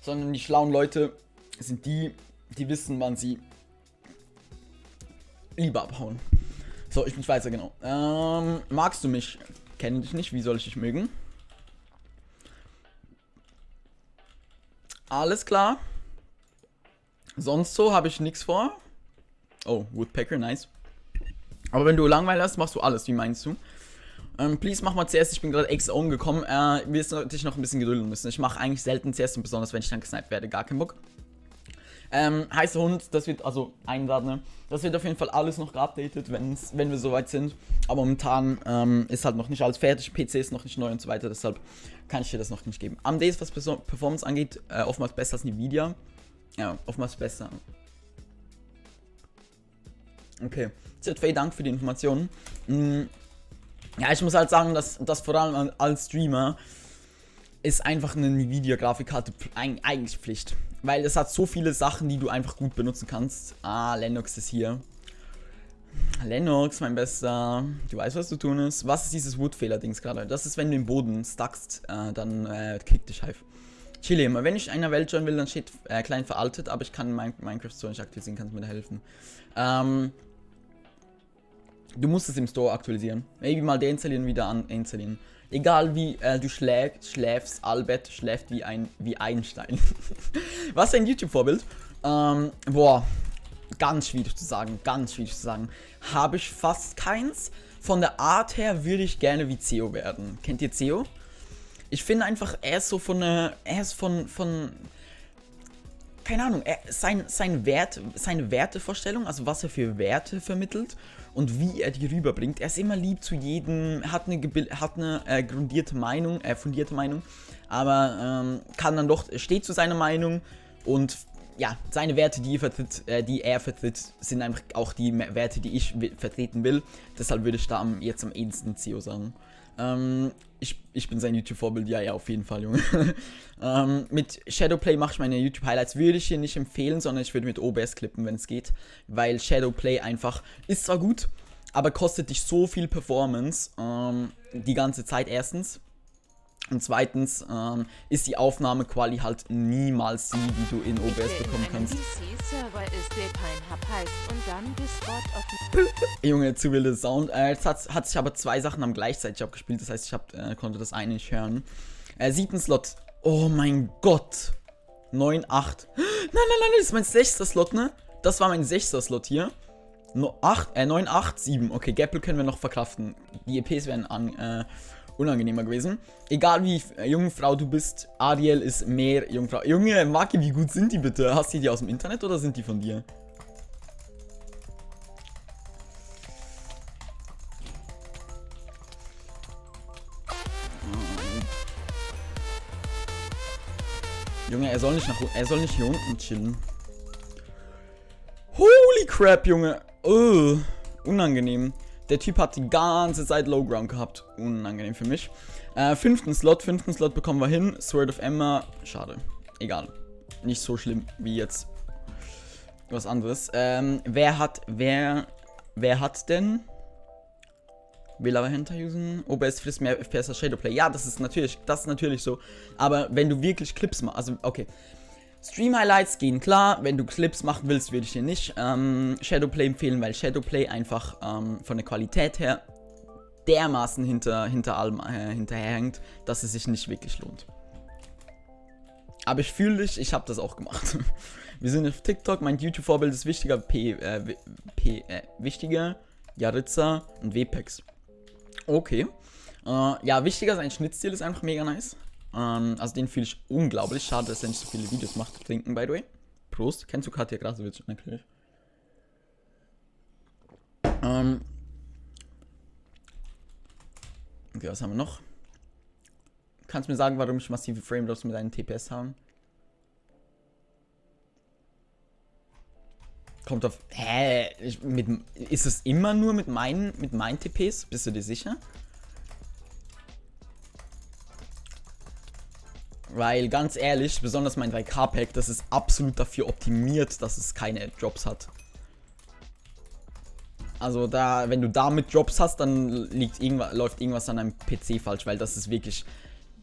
Sondern die schlauen Leute sind die wissen, wann sie lieber abhauen. So, ich muss weiter, genau. Magst du mich? Kenne dich nicht, wie soll ich dich mögen? Alles klar. Sonst so habe ich nichts vor. Oh, Woodpecker, nice. Aber wenn du Langeweile hast, machst du alles, wie meinst du? Please mach mal CS, ich bin gerade extra umgekommen. Wirst dich noch ein bisschen gedulden müssen. Ich mache eigentlich selten CS und besonders wenn ich dann gesniped werde, gar keinen Bock. Heißer Hund, das wird, also einladen, ne? Das wird auf jeden Fall alles noch geupdatet, wenn wir soweit sind. Aber momentan ist halt noch nicht alles fertig, PC ist noch nicht neu und so weiter, deshalb kann ich dir das noch nicht geben. AMD ist, was Performance angeht, oftmals besser als Nvidia. Ja, oftmals besser. Okay, ZV, Dank für die Informationen. Ja, ich muss halt sagen, dass vor allem als Streamer ist einfach eine Nvidia-Grafikkarte eigentlich Pflicht. Weil es hat so viele Sachen, die du einfach gut benutzen kannst. Lennox ist hier. Lennox, mein Bester. Du weißt, was zu tun ist. Was ist dieses Woodfehler-Dings gerade? Das ist, wenn du im Boden stuckst, dann kickt dich Hive. Chile immer. Wenn ich einer Welt joinen will, dann steht klein veraltet, aber ich kann Minecraft Store nicht aktualisieren, kannst mir da helfen. Du musst es im Store aktualisieren. Maybe mal deinstallieren, wieder installieren. Egal wie du schläfst, Albert schläft wie Einstein. Was ist ein YouTube-Vorbild? Boah, ganz schwierig zu sagen, Habe ich fast keins. Von der Art her würde ich gerne wie CEO werden. Kennt ihr CEO? Ich finde einfach, er ist von keine Ahnung, seine Wertevorstellung, also was er für Werte vermittelt und wie er die rüberbringt. Er ist immer lieb zu jedem, hat eine fundierte Meinung, aber kann dann doch, steht zu seiner Meinung und ja, seine Werte, die er vertritt, sind einfach auch die Werte, die ich vertreten will. Deshalb würde ich da jetzt am ehesten CEO sagen. Ich bin sein YouTube-Vorbild, ja, auf jeden Fall, Junge. Mit Shadowplay mache ich meine YouTube-Highlights, würde ich hier nicht empfehlen, sondern ich würde mit OBS klippen, wenn es geht. Weil Shadowplay einfach ist zwar gut, aber kostet dich so viel Performance die ganze Zeit erstens. Und zweitens ist die Aufnahmequali halt niemals die du in OBS bekommen kannst. Junge, zu wilde Sound. Jetzt hat sich aber zwei Sachen gleichzeitig abgespielt, das heißt, ich konnte das eine nicht hören. 7. Slot. Oh mein Gott. 9, 8. Nein, das ist mein 6. Slot, ne? Das war mein 6. Slot hier. 9, 8, 7. Okay, Gapple können wir noch verkraften. Die EPs wären unangenehmer gewesen. Egal wie Jungfrau du bist, Ariel ist mehr Jungfrau. Junge, Maki, wie gut sind die bitte? Hast du die aus dem Internet oder sind die von dir? Junge, er soll nicht hier unten chillen. Holy crap, Junge. Unangenehm. Der Typ hat die ganze Zeit Low Ground gehabt. Unangenehm für mich. 5. Slot bekommen wir hin. Sword of Emma. Schade. Egal. Nicht so schlimm wie jetzt was anderes. Wer hat denn? Will aber Hunter usen. OBS frisst mehr FPS als Shadowplay. Ja, das ist natürlich so. Aber wenn du wirklich Clips machst, also okay. Stream-Highlights gehen klar, wenn du Clips machen willst, würde ich dir nicht Shadowplay empfehlen, weil Shadowplay einfach von der Qualität her dermaßen hinter allem hinterherhängt, dass es sich nicht wirklich lohnt. Aber ich fühle dich, ich habe das auch gemacht. Wir sind auf TikTok, mein YouTube-Vorbild ist wichtiger, Yaritza und WPEX. Okay. Ja, wichtiger, sein Schnittstil ist einfach mega nice. Also den fühle ich unglaublich. Schade, dass er nicht so viele Videos macht. Trinken, by the way. Prost. Kennst du Katja Krasowitsch? Natürlich. Okay, was haben wir noch? Kannst du mir sagen, warum ich massive Frame-Drops mit einem TPS habe? Kommt auf... Hä? Ist es immer nur mit meinen TPs? Bist du dir sicher? Weil, ganz ehrlich, besonders mein 3K-Pack, das ist absolut dafür optimiert, dass es keine Drops hat. Also da, wenn du damit Drops hast, dann läuft irgendwas an deinem PC falsch, weil das ist wirklich...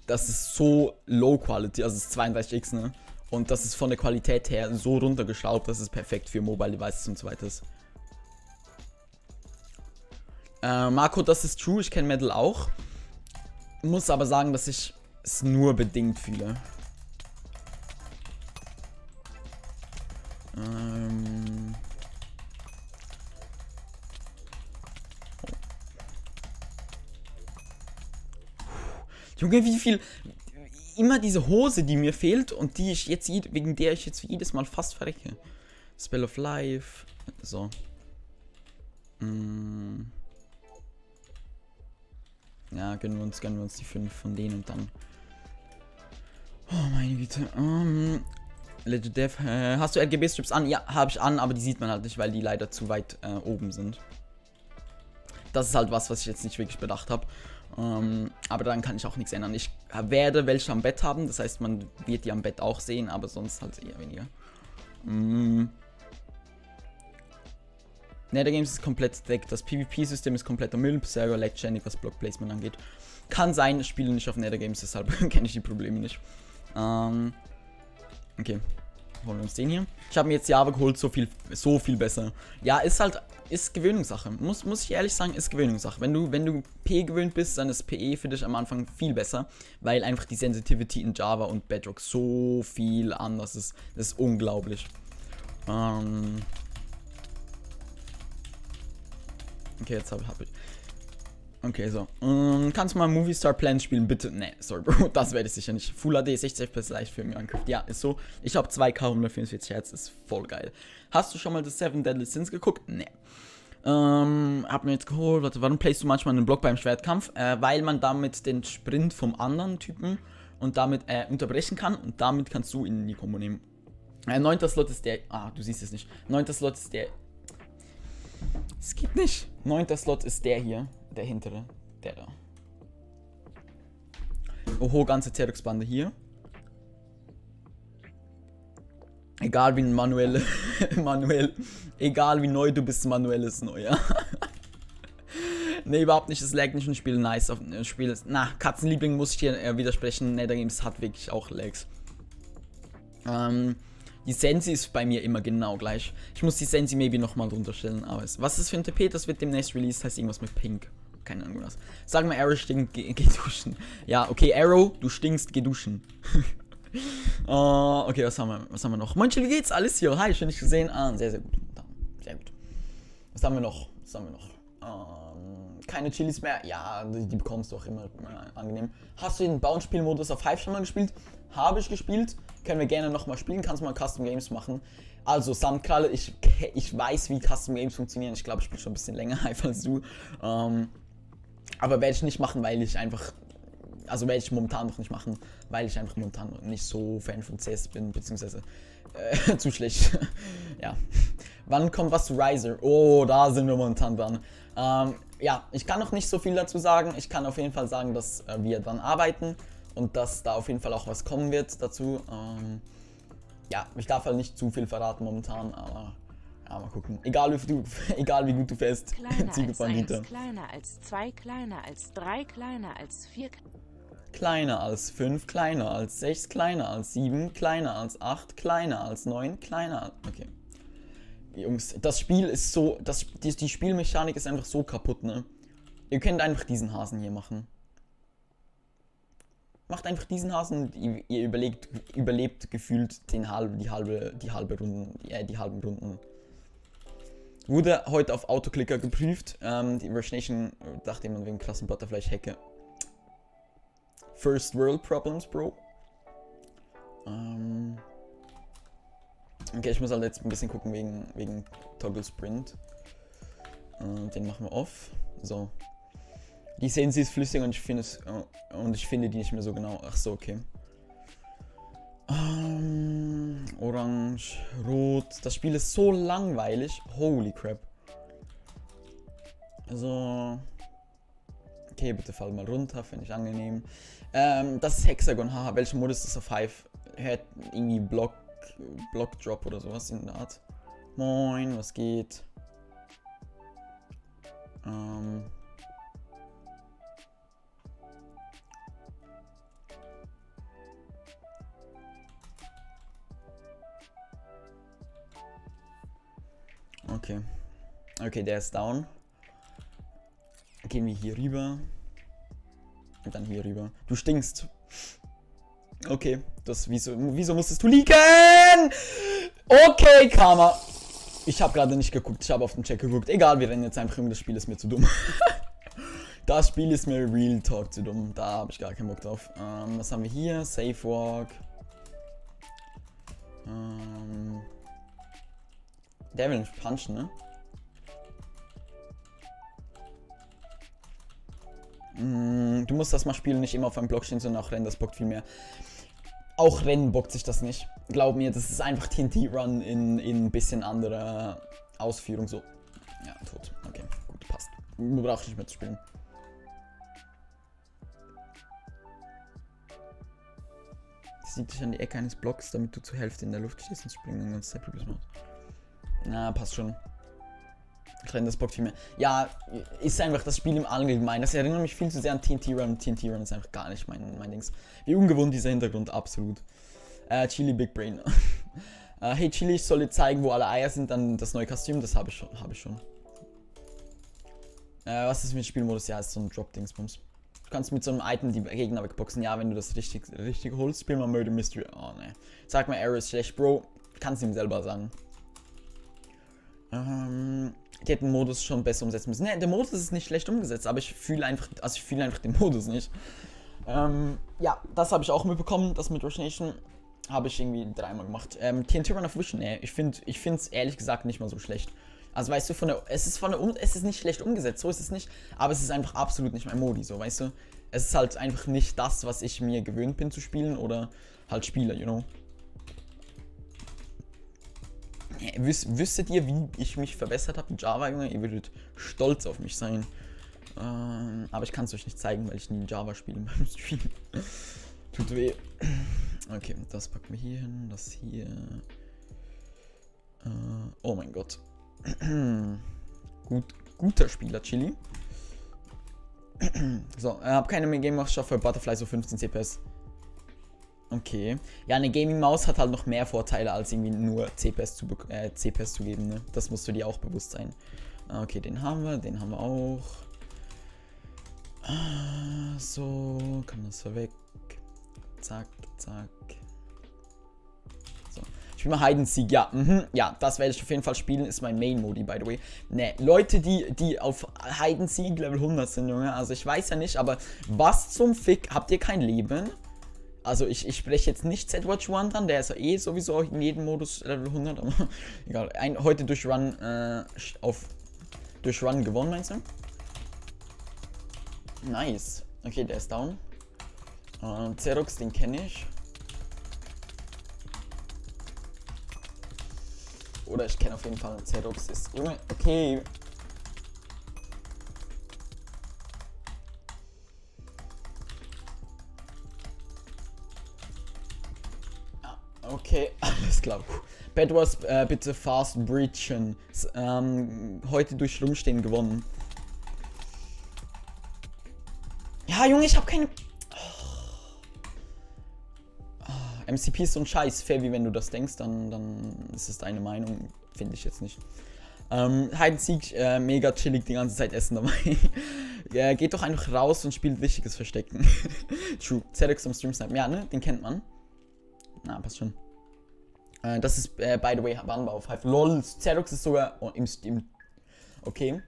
Das ist so Low Quality, also es ist 32x, ne? Und das ist von der Qualität her so runtergeschraubt, dass es perfekt für Mobile Devices und so weiter ist. Marco, das ist true, ich kenne Metal auch. Muss aber sagen, dass ich es nur bedingt fühle. Junge, wie viel... Immer diese Hose, die mir fehlt und die ich jetzt wegen der ich jetzt jedes Mal fast verrecke. Spell of Life. So. Ja, gönnen wir uns die 5 von denen und dann. Oh meine Güte. Legit Dev. Hast du RGB-Strips an? Ja, habe ich an, aber die sieht man halt nicht, weil die leider zu weit oben sind. Das ist halt was ich jetzt nicht wirklich bedacht habe. Aber dann kann ich auch nichts ändern. Ich werde welche am Bett haben, das heißt, man wird die am Bett auch sehen, aber sonst halt eher weniger. Nethergames ist komplett deckt, das PvP-System ist kompletter Müll, sehr lag-ständig, was Block-Placement angeht. Kann sein, ich spiele nicht auf Nethergames, deshalb kenne ich die Probleme nicht. Okay, holen wir uns den hier. Ich habe mir jetzt Java geholt, so viel besser. Ja, ist Gewöhnungssache. Muss ich ehrlich sagen, ist Gewöhnungssache. Wenn du P gewöhnt bist, dann ist PE für dich am Anfang viel besser, weil einfach die Sensitivity in Java und Bedrock so viel anders ist. Das ist unglaublich. Okay, jetzt habe ich. Okay, so. Kannst du mal Movie Star Plans spielen, bitte? Ne, sorry, Bro, das werde ich sicher nicht. Full HD, 60 FPS leicht für Minecraft. Ja, ist so. Ich habe 2K 144 Hertz, ist voll geil. Hast du schon mal das 7 Deadly Sins geguckt? Ne. Hab mir jetzt geholt. Warte, warum playst du manchmal einen Block beim Schwertkampf? Weil man damit den Sprint vom anderen Typen und damit unterbrechen kann und damit kannst du ihn in die Kombo nehmen. 9. Slot ist der. Ah, du siehst es nicht. 9. Slot ist der. Es geht nicht. 9. Slot ist der hier. Der hintere. Der da. Oho, ganze Xerox-Bande hier. Egal wie manuell. Egal wie neu du bist, manuell ist neu, ja. Ne, überhaupt nicht. Es laggt nicht und Spiel nice. Auf Spiel. Na, Katzenliebling muss ich dir widersprechen. Nethergames hat wirklich auch Lags. Die Sensi ist bei mir immer genau gleich. Ich muss die Sensi maybe nochmal drunter stellen. Aber was ist das für ein TP? Das wird demnächst released. Heißt irgendwas mit Pink. Keine Ahnung was. Sag mal, Arrow stinkt, geh duschen. Ja, okay, Arrow, du stinkst, geh duschen. Okay, was haben wir noch? Moin, wie geht's? Alles hier. Hi, schön dich gesehen. Sehr, sehr gut. Sehr gut. Was haben wir noch? Keine Chilis mehr. Ja, die bekommst du auch immer angenehm. Hast du den Bounce-Spiel-Modus auf Hive schon mal gespielt? Habe ich gespielt. Können wir gerne nochmal spielen. Kannst du mal Custom Games machen. Also, Sandkralle, ich weiß, wie Custom Games funktionieren. Ich glaube, ich spiele schon ein bisschen länger Hive als du. Aber werde ich nicht machen, weil ich einfach... Also werde ich momentan noch nicht machen, weil ich einfach momentan nicht so Fan von CS bin, beziehungsweise zu schlecht. Ja. Wann kommt was zu Riser? Oh, da sind wir momentan dran. Ja, ich kann noch nicht so viel dazu sagen. Ich kann auf jeden Fall sagen, dass wir dran arbeiten und dass da auf jeden Fall auch was kommen wird dazu. Ja, ich darf halt nicht zu viel verraten momentan, aber... Ja, mal gucken. Egal wie gut du fährst. Kleiner als 1, kleiner als 2, kleiner als 3, kleiner als 4. Kleiner als 5, kleiner als 6, kleiner als 7, kleiner als 8, kleiner als 9, kleiner als... Okay. Jungs, das Spiel ist so... Die Spielmechanik ist einfach so kaputt, ne? Ihr könnt einfach diesen Hasen hier machen. Macht einfach diesen Hasen und ihr überlebt gefühlt die halben Runden. Wurde heute auf Autoclicker geprüft. Die Versionation dachte man wegen krassen Butterfly-Hacke. First World Problems, Bro. Okay, ich muss halt jetzt ein bisschen gucken wegen Toggle Sprint. Den machen wir off. So. Die sehen sie ist flüssig und ich finde es. Und ich finde die nicht mehr so genau. Ach so, okay. Orange, Rot. Das Spiel ist so langweilig. Holy crap. Also. Okay, bitte fall mal runter, finde ich angenehm. Das ist Hexagon, haha. Welcher Modus ist das auf Hive? Hört irgendwie Block Drop oder sowas in der Art. Moin, was geht? Okay. Okay, der ist down. Gehen wir hier rüber. Und dann hier rüber. Du stinkst. Okay, wieso musstest du liegen? Okay, Karma. Ich habe gerade nicht geguckt, ich habe auf den Check geguckt. Egal, wir rennen jetzt einfach um, das Spiel ist mir zu dumm. Das Spiel ist mir real talk zu dumm. Da habe ich gar keinen Bock drauf. Was haben wir hier? Safe Walk. Der will nicht punchen, ne? Du musst das mal spielen, nicht immer auf einem Block stehen, sondern auch rennen, das bockt viel mehr. Auch rennen bockt sich das nicht. Glaub mir, das ist einfach TNT-Run in ein bisschen anderer Ausführung. So. Ja, tot. Okay, gut, passt. Du brauchst nicht mehr zu spielen. Sieg dich an die Ecke eines Blocks, damit du zur Hälfte in der Luft stehst und springen dann ganz separat machst. Na, passt schon. Rennen, das bockt viel mehr. Ja, ist einfach das Spiel im Allgemeinen. Das erinnert mich viel zu sehr an TNT Run. TNT Run ist einfach gar nicht mein Dings. Wie ungewohnt dieser Hintergrund, absolut. Chili Big Brain. Hey Chili, ich soll dir zeigen, wo alle Eier sind, dann das neue Kostüm, das habe ich schon. Was ist mit Spielmodus? Ja, ist so ein Drop-Dingsbums. Du kannst mit so einem Item die Gegner wegboxen. Ja, wenn du das richtig holst. Spiel mal Murder Mystery. Oh, ne. Sag mal, Arrow ist schlecht, Bro. Kannst ihm selber sagen. Die hätten den Modus schon besser umsetzen müssen. Ne, der Modus ist nicht schlecht umgesetzt, aber ich fühle einfach den Modus nicht. Ja, das habe ich auch mitbekommen, das mit Rush Nation habe ich irgendwie 3-mal gemacht. TNT Run of Vision, ne, ich finde es ehrlich gesagt nicht mal so schlecht. Also weißt du, es ist nicht schlecht umgesetzt, so ist es nicht, aber es ist einfach absolut nicht mein Modi, so, weißt du. Es ist halt einfach nicht das, was ich mir gewöhnt bin zu spielen oder halt spiele, you know. Wüsstet ihr, wie ich mich verbessert habe in Java, Junge? Ihr würdet stolz auf mich sein. Aber ich kann es euch nicht zeigen, weil ich nie in Java spiele beim Stream. Tut weh. Okay, das packen wir hier hin, das hier. Oh mein Gott. Guter Spieler, Chili. So, hab keine mehr Game-Maus, schaffe Butterfly so 15 CPS. Okay. Ja, eine Gaming-Maus hat halt noch mehr Vorteile, als irgendwie nur CPS zu geben, ne? Das musst du dir auch bewusst sein. Okay, den haben wir auch. So, kann das so weg. Zack, zack. So. Ich spiele mal Hide and Seek, ja. Ja, das werde ich auf jeden Fall spielen, ist mein Main-Modi, by the way. Ne, Leute, die auf Hide and Seek Level 100 sind, Junge, also ich weiß ja nicht, aber was zum Fick, habt ihr kein Leben? Also ich spreche jetzt nicht Z-Watch One an, der ist ja eh sowieso in jedem Modus Level 100, aber egal. Heute durch Run gewonnen, meinst du? Nice. Okay, der ist down. Xerox, den kenne ich. Oder ich kenne auf jeden Fall Xerox ist. Junge, okay. Okay, alles klar. Bedwars, bitte fast breachen. Heute durch Rumstehen gewonnen. Ja, Junge, ich habe keine... MCP ist so ein Scheiß. Fair, wie wenn du das denkst, dann ist es deine Meinung. Finde ich jetzt nicht. Hide and Seek, mega chillig die ganze Zeit essen dabei. Geht doch einfach raus und spielt wichtiges Verstecken. True. Xerox am Stream Snipe. Ja, ne? Den kennt man. Na, passt schon. Das ist, by the way, Banba auf Hive. LOL, Xerox ist sogar im Steam. Okay.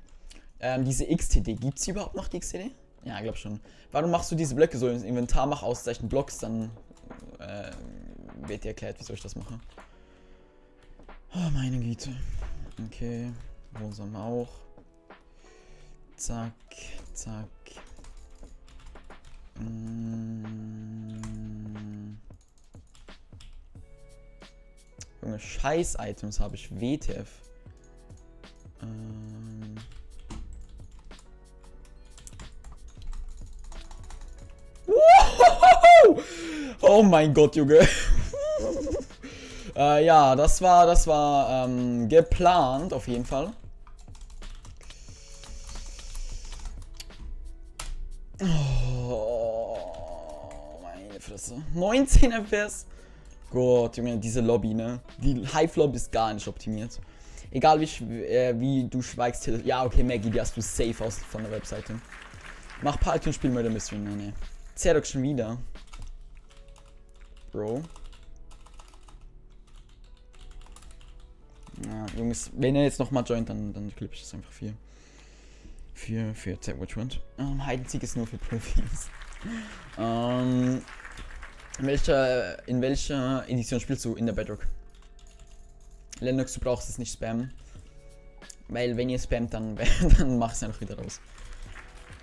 Diese XTD, gibt's überhaupt noch die XTD? Ja, glaub schon. Warum machst du diese Blöcke so ins Inventar? Mach Auszeichen Blocks, dann wird dir erklärt, wieso ich das mache. Oh, meine Güte. Okay. Rosa auch. Zack, zack, Junge, Scheiß-Items habe ich. WTF. Oh mein Gott, Junge. Ja, das war geplant, auf jeden Fall. Oh, meine Fresse. 19 FPS. Gott, Junge, diese Lobby, ne? Die Hive-Lobby ist gar nicht optimiert. Egal wie du schweigst. Ja, okay, Maggie, die hast du safe aus von der Webseite. Mach Party und spiel Murder Mystery. Nee. Zerok schon wieder. Bro. Ja, Jungs, wenn er jetzt nochmal joint, dann klippe ich das einfach für Zerok. Hide-and-Seek ist nur für Profis. In welcher Edition spielst du in der Bedrock? Lennox, du brauchst es nicht spammen. Weil wenn ihr spammt, dann mach es einfach wieder raus.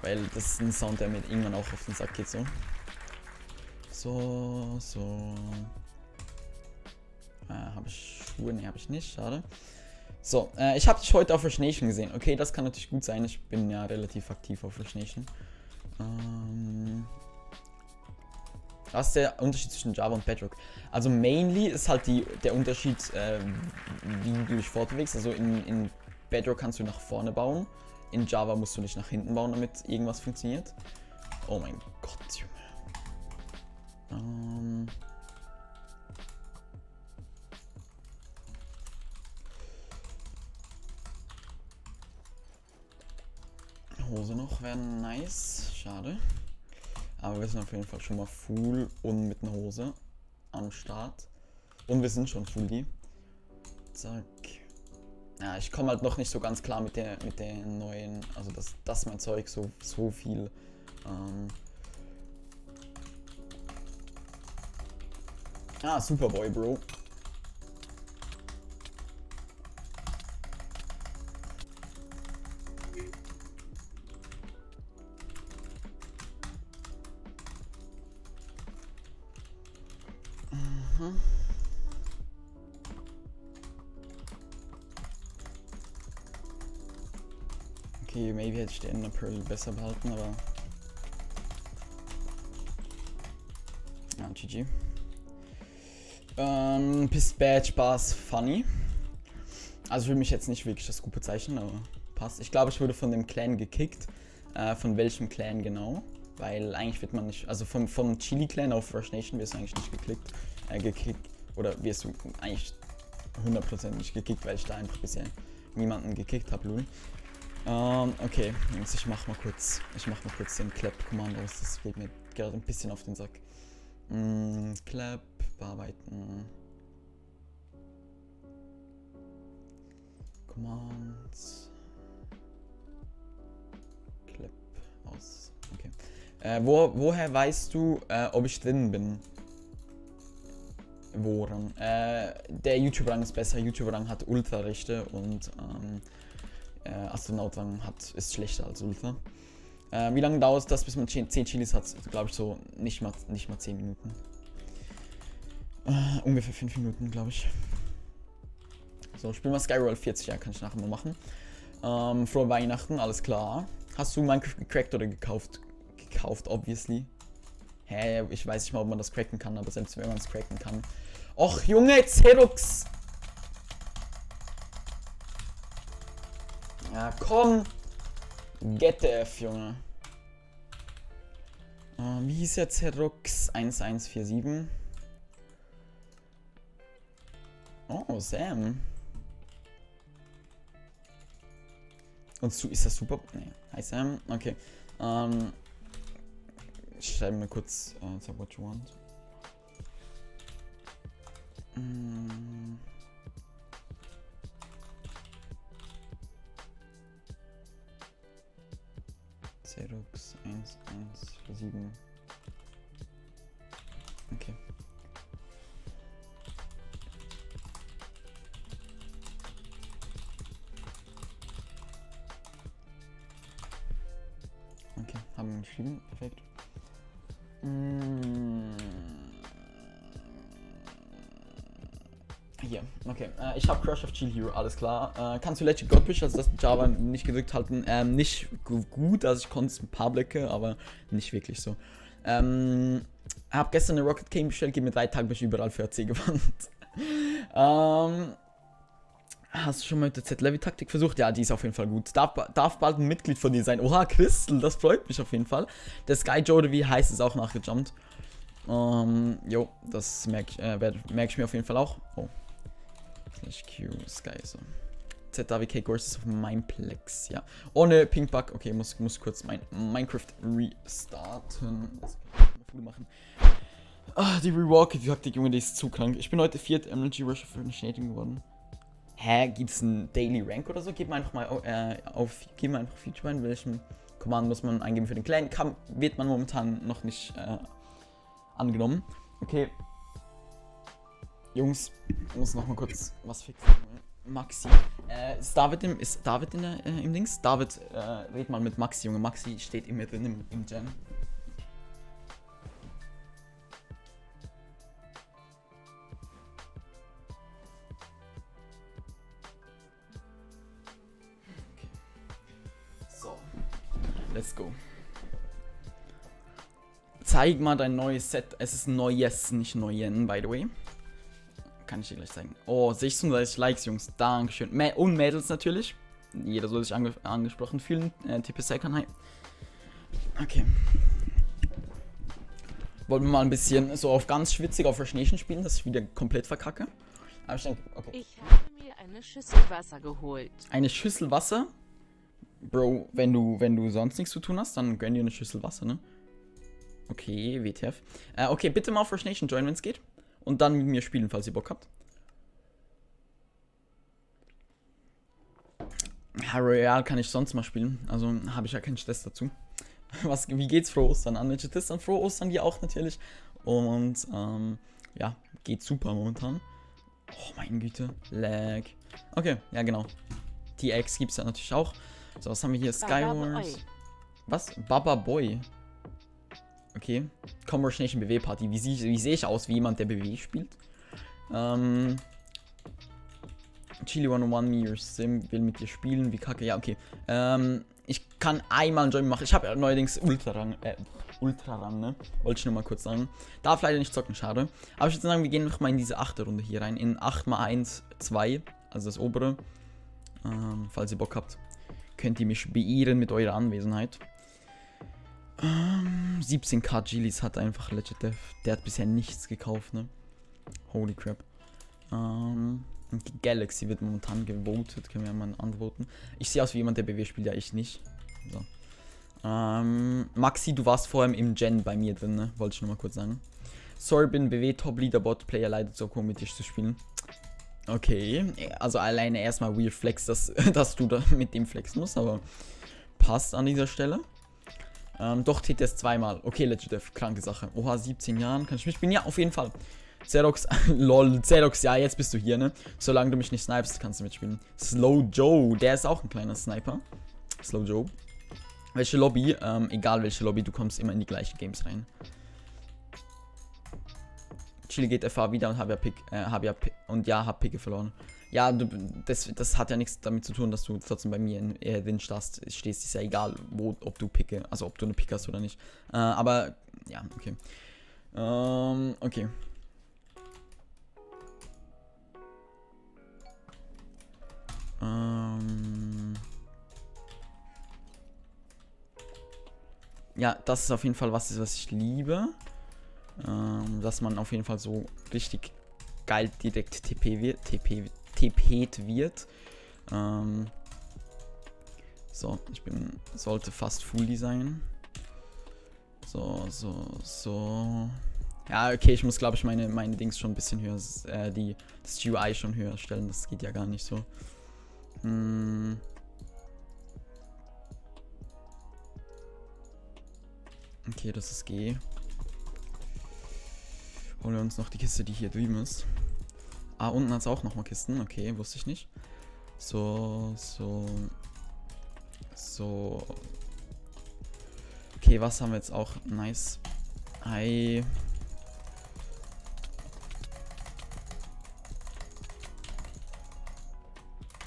Weil das ist ein Sound, der mir irgendwann auch auf den Sack geht, so. So. Habe ich Schuhe? Ne, habe ich nicht, schade. So, ich habe dich heute auf Rush Nation gesehen. Okay, das kann natürlich gut sein. Ich bin ja relativ aktiv auf Rush Nation. Was ist der Unterschied zwischen Java und Bedrock? Also mainly ist halt der Unterschied, wie du dich fortbewegst. Also in Bedrock kannst du nach vorne bauen. In Java musst du nicht nach hinten bauen, damit irgendwas funktioniert. Oh mein Gott, Junge. Hose noch wäre nice. Schade. Aber wir sind auf jeden Fall schon mal full und mit einer Hose am Start. Und wir sind schon fully. Zack. Ja, ich komme halt noch nicht so ganz klar mit der neuen, also dass mein Zeug so viel Superboy, Bro. Okay, maybe hätte ich den Ender Pearl besser behalten, aber ja, GG. Piss Bad Spaß Funny. Also ich will mich jetzt nicht wirklich das gut bezeichnen, aber passt. Ich glaube, ich wurde von dem Clan gekickt. Von welchem Clan genau? Weil eigentlich wird man nicht, also vom Chili Clan auf Rush Nation wirst du eigentlich nicht gekickt. Oder wirst du eigentlich 100% nicht gekickt, weil ich da einfach bisher niemanden gekickt habe, Lul. Okay, Jungs, ich mach mal kurz den Clap-Kommando aus, das geht mir gerade ein bisschen auf den Sack. Clap, bearbeiten. Commands. Clap, aus. Okay. Woher weißt du, ob ich drin bin? Woran? Der YouTube-Rang ist besser, YouTube-Rang hat Ultra-Rechte und Astronaut-Rang ist schlechter als Ultra. Wie lange dauert das, bis man 10 Chilis hat? Glaube ich so nicht mal 10 Minuten. Ungefähr 5 Minuten, glaube ich. So, spielen wir Skyroll 40, ja, kann ich nachher mal machen. Frohe Weihnachten, alles klar. Hast du Minecraft gecrackt oder gekauft? Gekauft, obviously. Hä, ich weiß nicht mal, ob man das cracken kann, aber selbst wenn man es cracken kann. Och, Junge, Xerox! Ja, komm! Get the F, Junge. Wie hieß der Xerox 1147? Oh, Sam. Und ist das super? Nee. Hi Sam. Okay. Ich schreibe mir kurz so what you want. Xerox 1147. Okay. Okay, haben wir geschrieben. Perfekt. Hier, okay. Ich habe Crush of Chill Hero, alles klar. Kannst du Legit God Push, also das mit Java nicht gedrückt halten? Nicht gut, also ich konnte es ein paar Blöcke, aber nicht wirklich so. Hab gestern eine Rocket King bestellt, gib mir 3 Tage, bin ich überall für AC gewandt. Hast du schon mal mit der Z-Level-Taktik versucht? Ja, die ist auf jeden Fall gut. Darf bald ein Mitglied von dir sein. Oha, Crystal, das freut mich auf jeden Fall. Der Sky Joe, oder wie heißt es, auch nachgejumpt. Jo, das merke ich mir auf jeden Fall auch. Oh. /Q, Sky, so. ZWK Courses of Mineplex, ja. Ohne Pinkbug, okay, muss kurz mein Minecraft restarten. Das kann ich mal machen. Die Rewalk-Taktik, Junge, die ist zu krank. Ich bin heute 4. MLG Rusher für Initiating geworden. Hä, gibt's einen Daily Rank oder so? Gib mir einfach mal gib mir einfach Feature ein, welchen Command muss man eingeben für den Clan. Wird man momentan noch nicht angenommen. Okay. Jungs, ich muss noch mal kurz was fixen. Maxi. Ist David im Dings? David, red mal mit Maxi, Junge. Maxi steht immer drin im Gen. Let's go. Zeig mal dein neues Set. Es ist neues, nicht neuen, by the way. Kann ich dir gleich zeigen. Oh, 36 Likes, Jungs. Dankeschön. Und Mädels natürlich. Jeder soll sich angesprochen fühlen. Tippe Second High. Okay. Wollen wir mal ein bisschen so auf ganz schwitzig auf Rush Nation spielen, dass ich wieder komplett verkacke? Aber ich denke, okay. Ich habe mir eine Schüssel Wasser geholt. Eine Schüssel Wasser? Bro, wenn du sonst nichts zu tun hast, dann gönn dir eine Schüssel Wasser, ne? Okay, WTF. Okay, bitte mal auf Rush Nation joinen, wenn es geht. Und dann mit mir spielen, falls ihr Bock habt. Ja, Royal kann ich sonst mal spielen. Also habe ich ja keinen Stress dazu. Wie geht's? Frohe Ostern an Legitisten? Frohe Ostern dir auch natürlich. Und ja, geht super momentan. Oh, meine Güte. Lag. Okay, ja genau. TX gibt's ja natürlich auch. So, was haben wir hier? Skywars. Was? Baba Boy. Okay. Commerce Nation BW Party. Wie sehe ich aus wie jemand, der BW spielt? Chili 101 Me Your Sim will mit dir spielen. Wie kacke. Ja, okay. Ich kann einmal einen Join machen. Ich habe ja neuerdings Ultrarang, ne? Wollte ich nur mal kurz sagen. Darf leider nicht zocken, schade. Aber ich würde sagen, wir gehen noch mal in diese 8. Runde hier rein. In 8x1, 2. Also das obere. Falls ihr Bock habt, könnt ihr mich beehren mit eurer Anwesenheit. 17k Gilis hat einfach Legit Death. Der hat bisher nichts gekauft, ne? Holy crap. Und die Galaxy wird momentan gewotet. Können wir ja mal antworten. Ich sehe aus wie jemand, der BW spielt, ja, ich nicht. So. Maxi, du warst vorher im Gen bei mir drin, ne? Wollte ich nur mal kurz sagen. Sorbin, BW, Top Leaderboard, Player leidet so komisch mit dir zu spielen. Okay, also alleine erstmal Weird Flex, dass du da mit dem flexen musst, aber passt an dieser Stelle. Doch, TTS zweimal. Okay, Legit Death, kranke Sache. Oha, 17 Jahren, kann ich mitspielen? Ja, auf jeden Fall. Xerox, lol, Xerox, ja, jetzt bist du hier, ne? Solange du mich nicht snipest, kannst du mitspielen. Slow Joe, der ist auch ein kleiner Sniper. Slow Joe. Welche Lobby? Egal welche Lobby, du kommst immer in die gleichen Games rein. Chile geht FA wieder und hab Picke verloren. Ja, das hat ja nichts damit zu tun, dass du trotzdem bei mir in drin stehst. Ist ja egal, ob du Picke, also ob du eine Pick hast oder nicht. Aber, ja, okay. Okay. Ja, das ist auf jeden Fall was ich liebe. Dass man auf jeden Fall so richtig geil direkt TP't wird. So, sollte fast fully sein. So. Ja, okay, ich muss, glaube ich, meine Dings schon ein bisschen höher, das GUI schon höher stellen, das geht ja gar nicht so. Okay, das ist G. Holen wir uns noch die Kiste, die hier drüben ist. Ah, unten hat es auch nochmal Kisten. Okay, wusste ich nicht. So. Okay, was haben wir jetzt auch? Nice. Ei.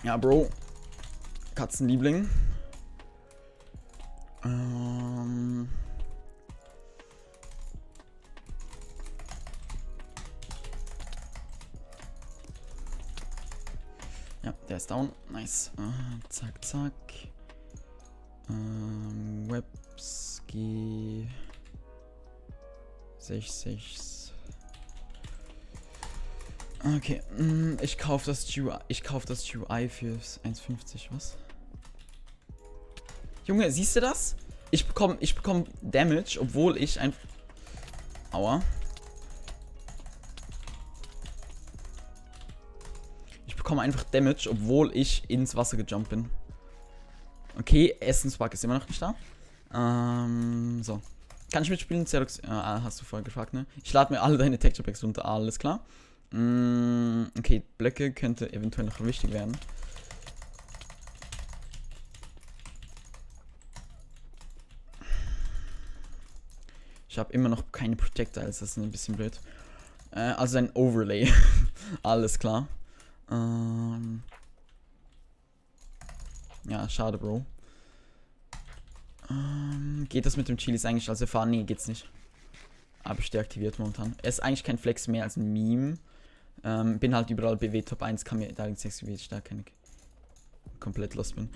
Ja, Bro. Katzenliebling. Ja, der ist down. Nice. Zack, zack. Webski 60. Okay, ich kaufe das GUI für 1,50, was? Junge, siehst du das? Ich bekomme Damage, obwohl ich ein... Aua. Ich bekomme einfach Damage, obwohl ich ins Wasser gejumpt bin. Okay, Essensbug ist immer noch nicht da. So. Kann ich mitspielen? Xerox, hast du vorher gefragt, ne? Ich lade mir alle deine Texture Packs runter, alles klar. Okay, Blöcke könnte eventuell noch wichtig werden. Ich habe immer noch keine Projectiles, das ist ein bisschen blöd. Also ein Overlay. Alles klar. Ja, schade, Bro. Geht das mit dem Chilis eigentlich als erfahren? Nee, geht's nicht. Aber ich deaktiviert momentan. Er ist eigentlich kein Flex mehr als ein Meme. Bin halt überall BW Top 1, kann mir da nichts, wie ich da keine komplett lost bin.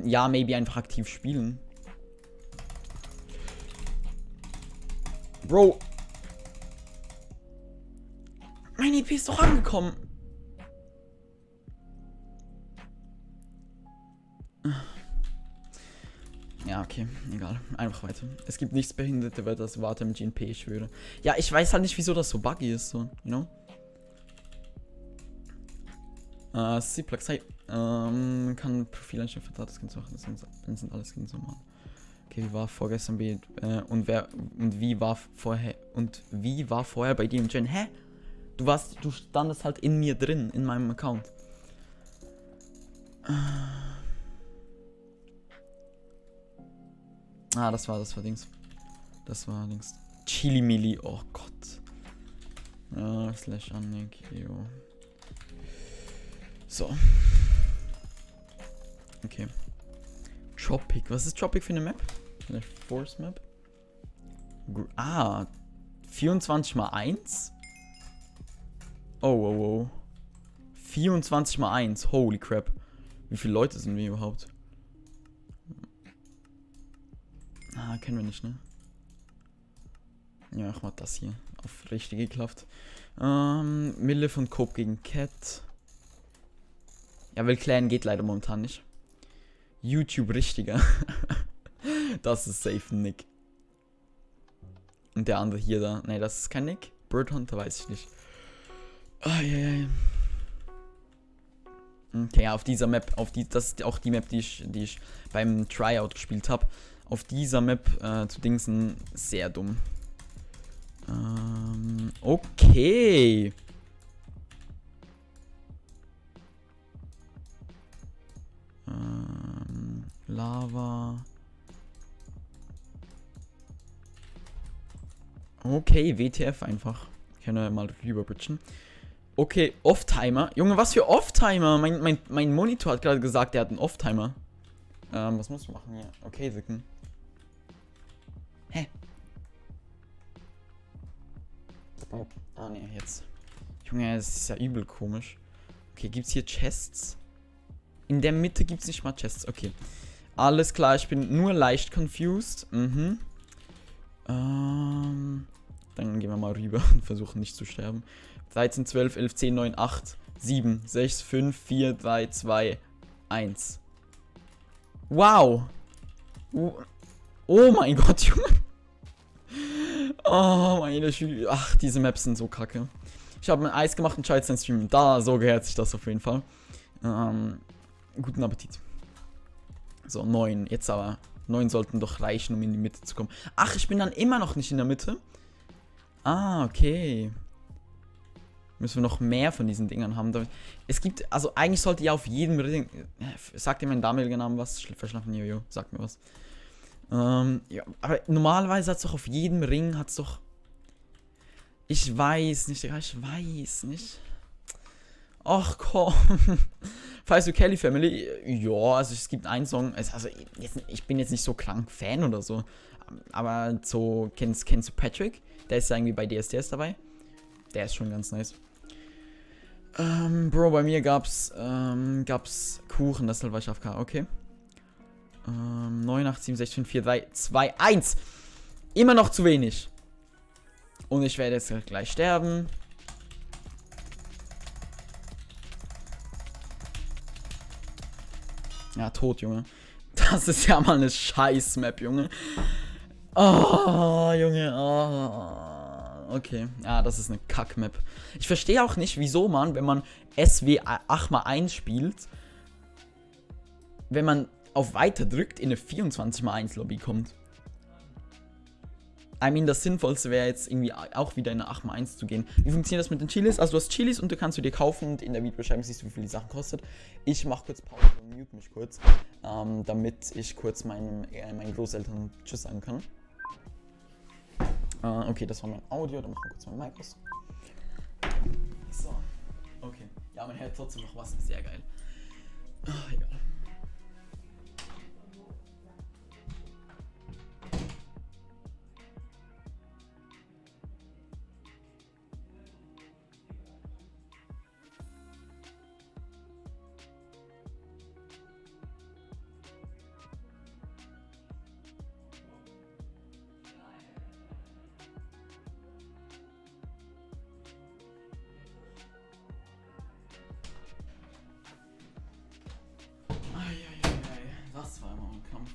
Ja, maybe einfach aktiv spielen. Bro. Mein EP ist doch angekommen. Ja, okay, egal. Einfach weiter. Es gibt nichts behinderte Wörter als Warte mit GNP, ich schwöre. Ja, ich weiß halt nicht, wieso das so buggy ist, so, you know? C-Plex, hey. Kann Profil einstellen für Datenskins machen, das sind alles Skins normal. Okay, wie war vorgestern wie war vorher bei dir im Gen? Hä? Du standest halt in mir drin, in meinem Account. Das war Dings. Das war Dings. Chili Mili, oh Gott. Slash Annik, jo. So. Okay. Tropic. Was ist Tropic für eine Map? Eine Force Map? 24 mal 1? Oh. 24 mal 1. Holy crap. Wie viele Leute sind wir überhaupt? Kennen wir nicht, ne? Ja, ich mach das hier. Auf richtig geklappt. Mille von Cope gegen Cat. Ja, weil Clan geht leider momentan nicht. YouTube richtiger. Das ist safe ein Nick. Und der andere hier da. Ne, das ist kein Nick. Bird Hunter weiß ich nicht. Okay, ja, auf dieser Map, das ist auch die Map, die ich beim Tryout gespielt habe. Auf dieser Map zu dingsen, sehr dumm. Okay. Lava. Okay, WTF einfach. Können wir mal rüberbridgen. Okay, Off-Timer. Junge, was für Off-Timer? Mein Monitor hat gerade gesagt, der hat einen Off-Timer. Was muss ich machen hier? Okay, Sicken. Hä? Ne, jetzt. Junge, das ist ja übel komisch. Okay, gibt's hier Chests? In der Mitte gibt's nicht mal Chests. Okay. Alles klar, ich bin nur leicht confused. Dann gehen wir mal rüber und versuchen nicht zu sterben. 13, 12, 11, 10, 9, 8, 7, 6, 5, 4, 3, 2, 1. Wow. Oh mein Gott, Junge. Oh meine Schüler. Ach, diese Maps sind so kacke. Ich habe ein Eis gemacht und schaue jetzt Stream. So gehört sich das auf jeden Fall. Guten Appetit. So, 9. Jetzt aber. 9 sollten doch reichen, um in die Mitte zu kommen. Ach, ich bin dann immer noch nicht in der Mitte. Okay. Müssen wir noch mehr von diesen Dingern haben. Es gibt, also eigentlich sollte ja auf jedem Ring. Sagt dir mein damaliger Name was? Verschlafen Jojo, sagt mir was. Ja, aber normalerweise hat es doch auf jedem Ring, hat's doch Ich weiß nicht, Digga, ich weiß nicht. Ach komm. Falls du Kelly Family, ja, also es gibt einen Song, also ich bin jetzt nicht so krank Fan oder so, aber so, kennst du Patrick? Der ist ja irgendwie bei DSDS dabei. Der ist schon ganz nice. Bro, bei mir gab's Kuchen, deshalb war ich auf K, okay. 987654321. Immer noch zu wenig. Und ich werde jetzt gleich sterben. Ja, tot, Junge. Das ist ja mal eine Scheiß-Map, Junge. Oh, Junge. Oh. Okay. Ja, das ist eine Kack-Map. Ich verstehe auch nicht, wieso man, wenn man SW 8x1 spielt, wenn man auf Weiter drückt, in eine 24x1 Lobby kommt. I mean, das Sinnvollste wäre jetzt irgendwie auch wieder in eine 8x1 zu gehen. Wie funktioniert das mit den Chilis? Also du hast Chilis und du kannst dir kaufen und in der Videobeschreibung siehst du, wie viel die Sachen kostet. Ich mache kurz Pause und mute mich kurz, damit ich kurz meinen Großeltern Tschüss sagen kann. Okay, das war mein Audio, dann machen wir kurz mein Mic aus. So, okay. Ja, man hört trotzdem noch was, sehr geil. Egal. Das war immer ein Kampf.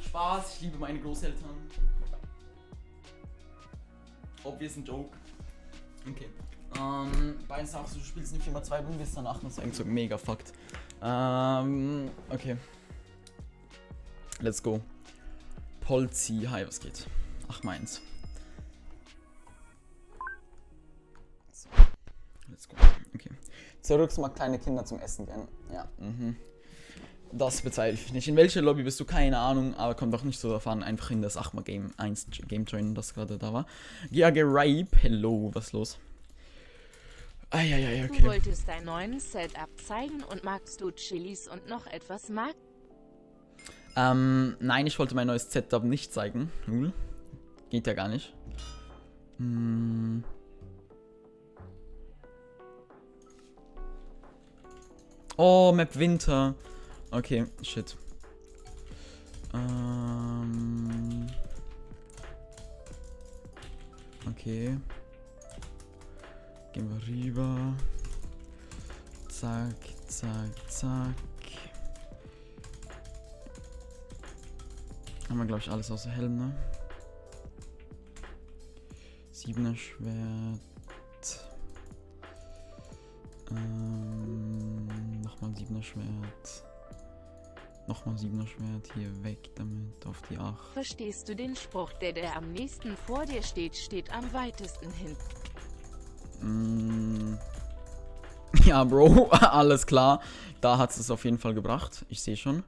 Spaß, ich liebe meine Großeltern. Obvious ein Joke. Okay. Beiden sagst du, spielst eine 4x2 und bist danach noch sagen, so mega fucked. Okay. Let's go. Polzi, hi, was geht? Ach, meins. So. Let's go. Okay. Zurück mal kleine Kinder zum Essen gehen. Ja, Das bezweifle ich nicht. In welcher Lobby bist du? Keine Ahnung, aber kommt auch nicht so davon. Einfach in das 8x Game 1 Game joinen, das gerade da war. Ja, Gerape, hello, was ist los? Okay. Du wolltest dein neuen Setup zeigen und magst du Chilis und noch etwas mag? Nein, ich wollte mein neues Setup nicht zeigen. Geht ja gar nicht. Oh, Map Winter. Okay, shit. Okay. Gehen wir rüber. Zack, zack, zack. Haben wir, glaube ich, alles außer Helm, ne? 7er Schwert. Nochmal 7er Schwert. Nochmal 7er Schwert. Hier weg damit. Auf die 8. Verstehst du den Spruch, der am nächsten vor dir steht, steht am weitesten hin? Ja, Bro. Alles klar. Da hat es auf jeden Fall gebracht. Ich sehe schon.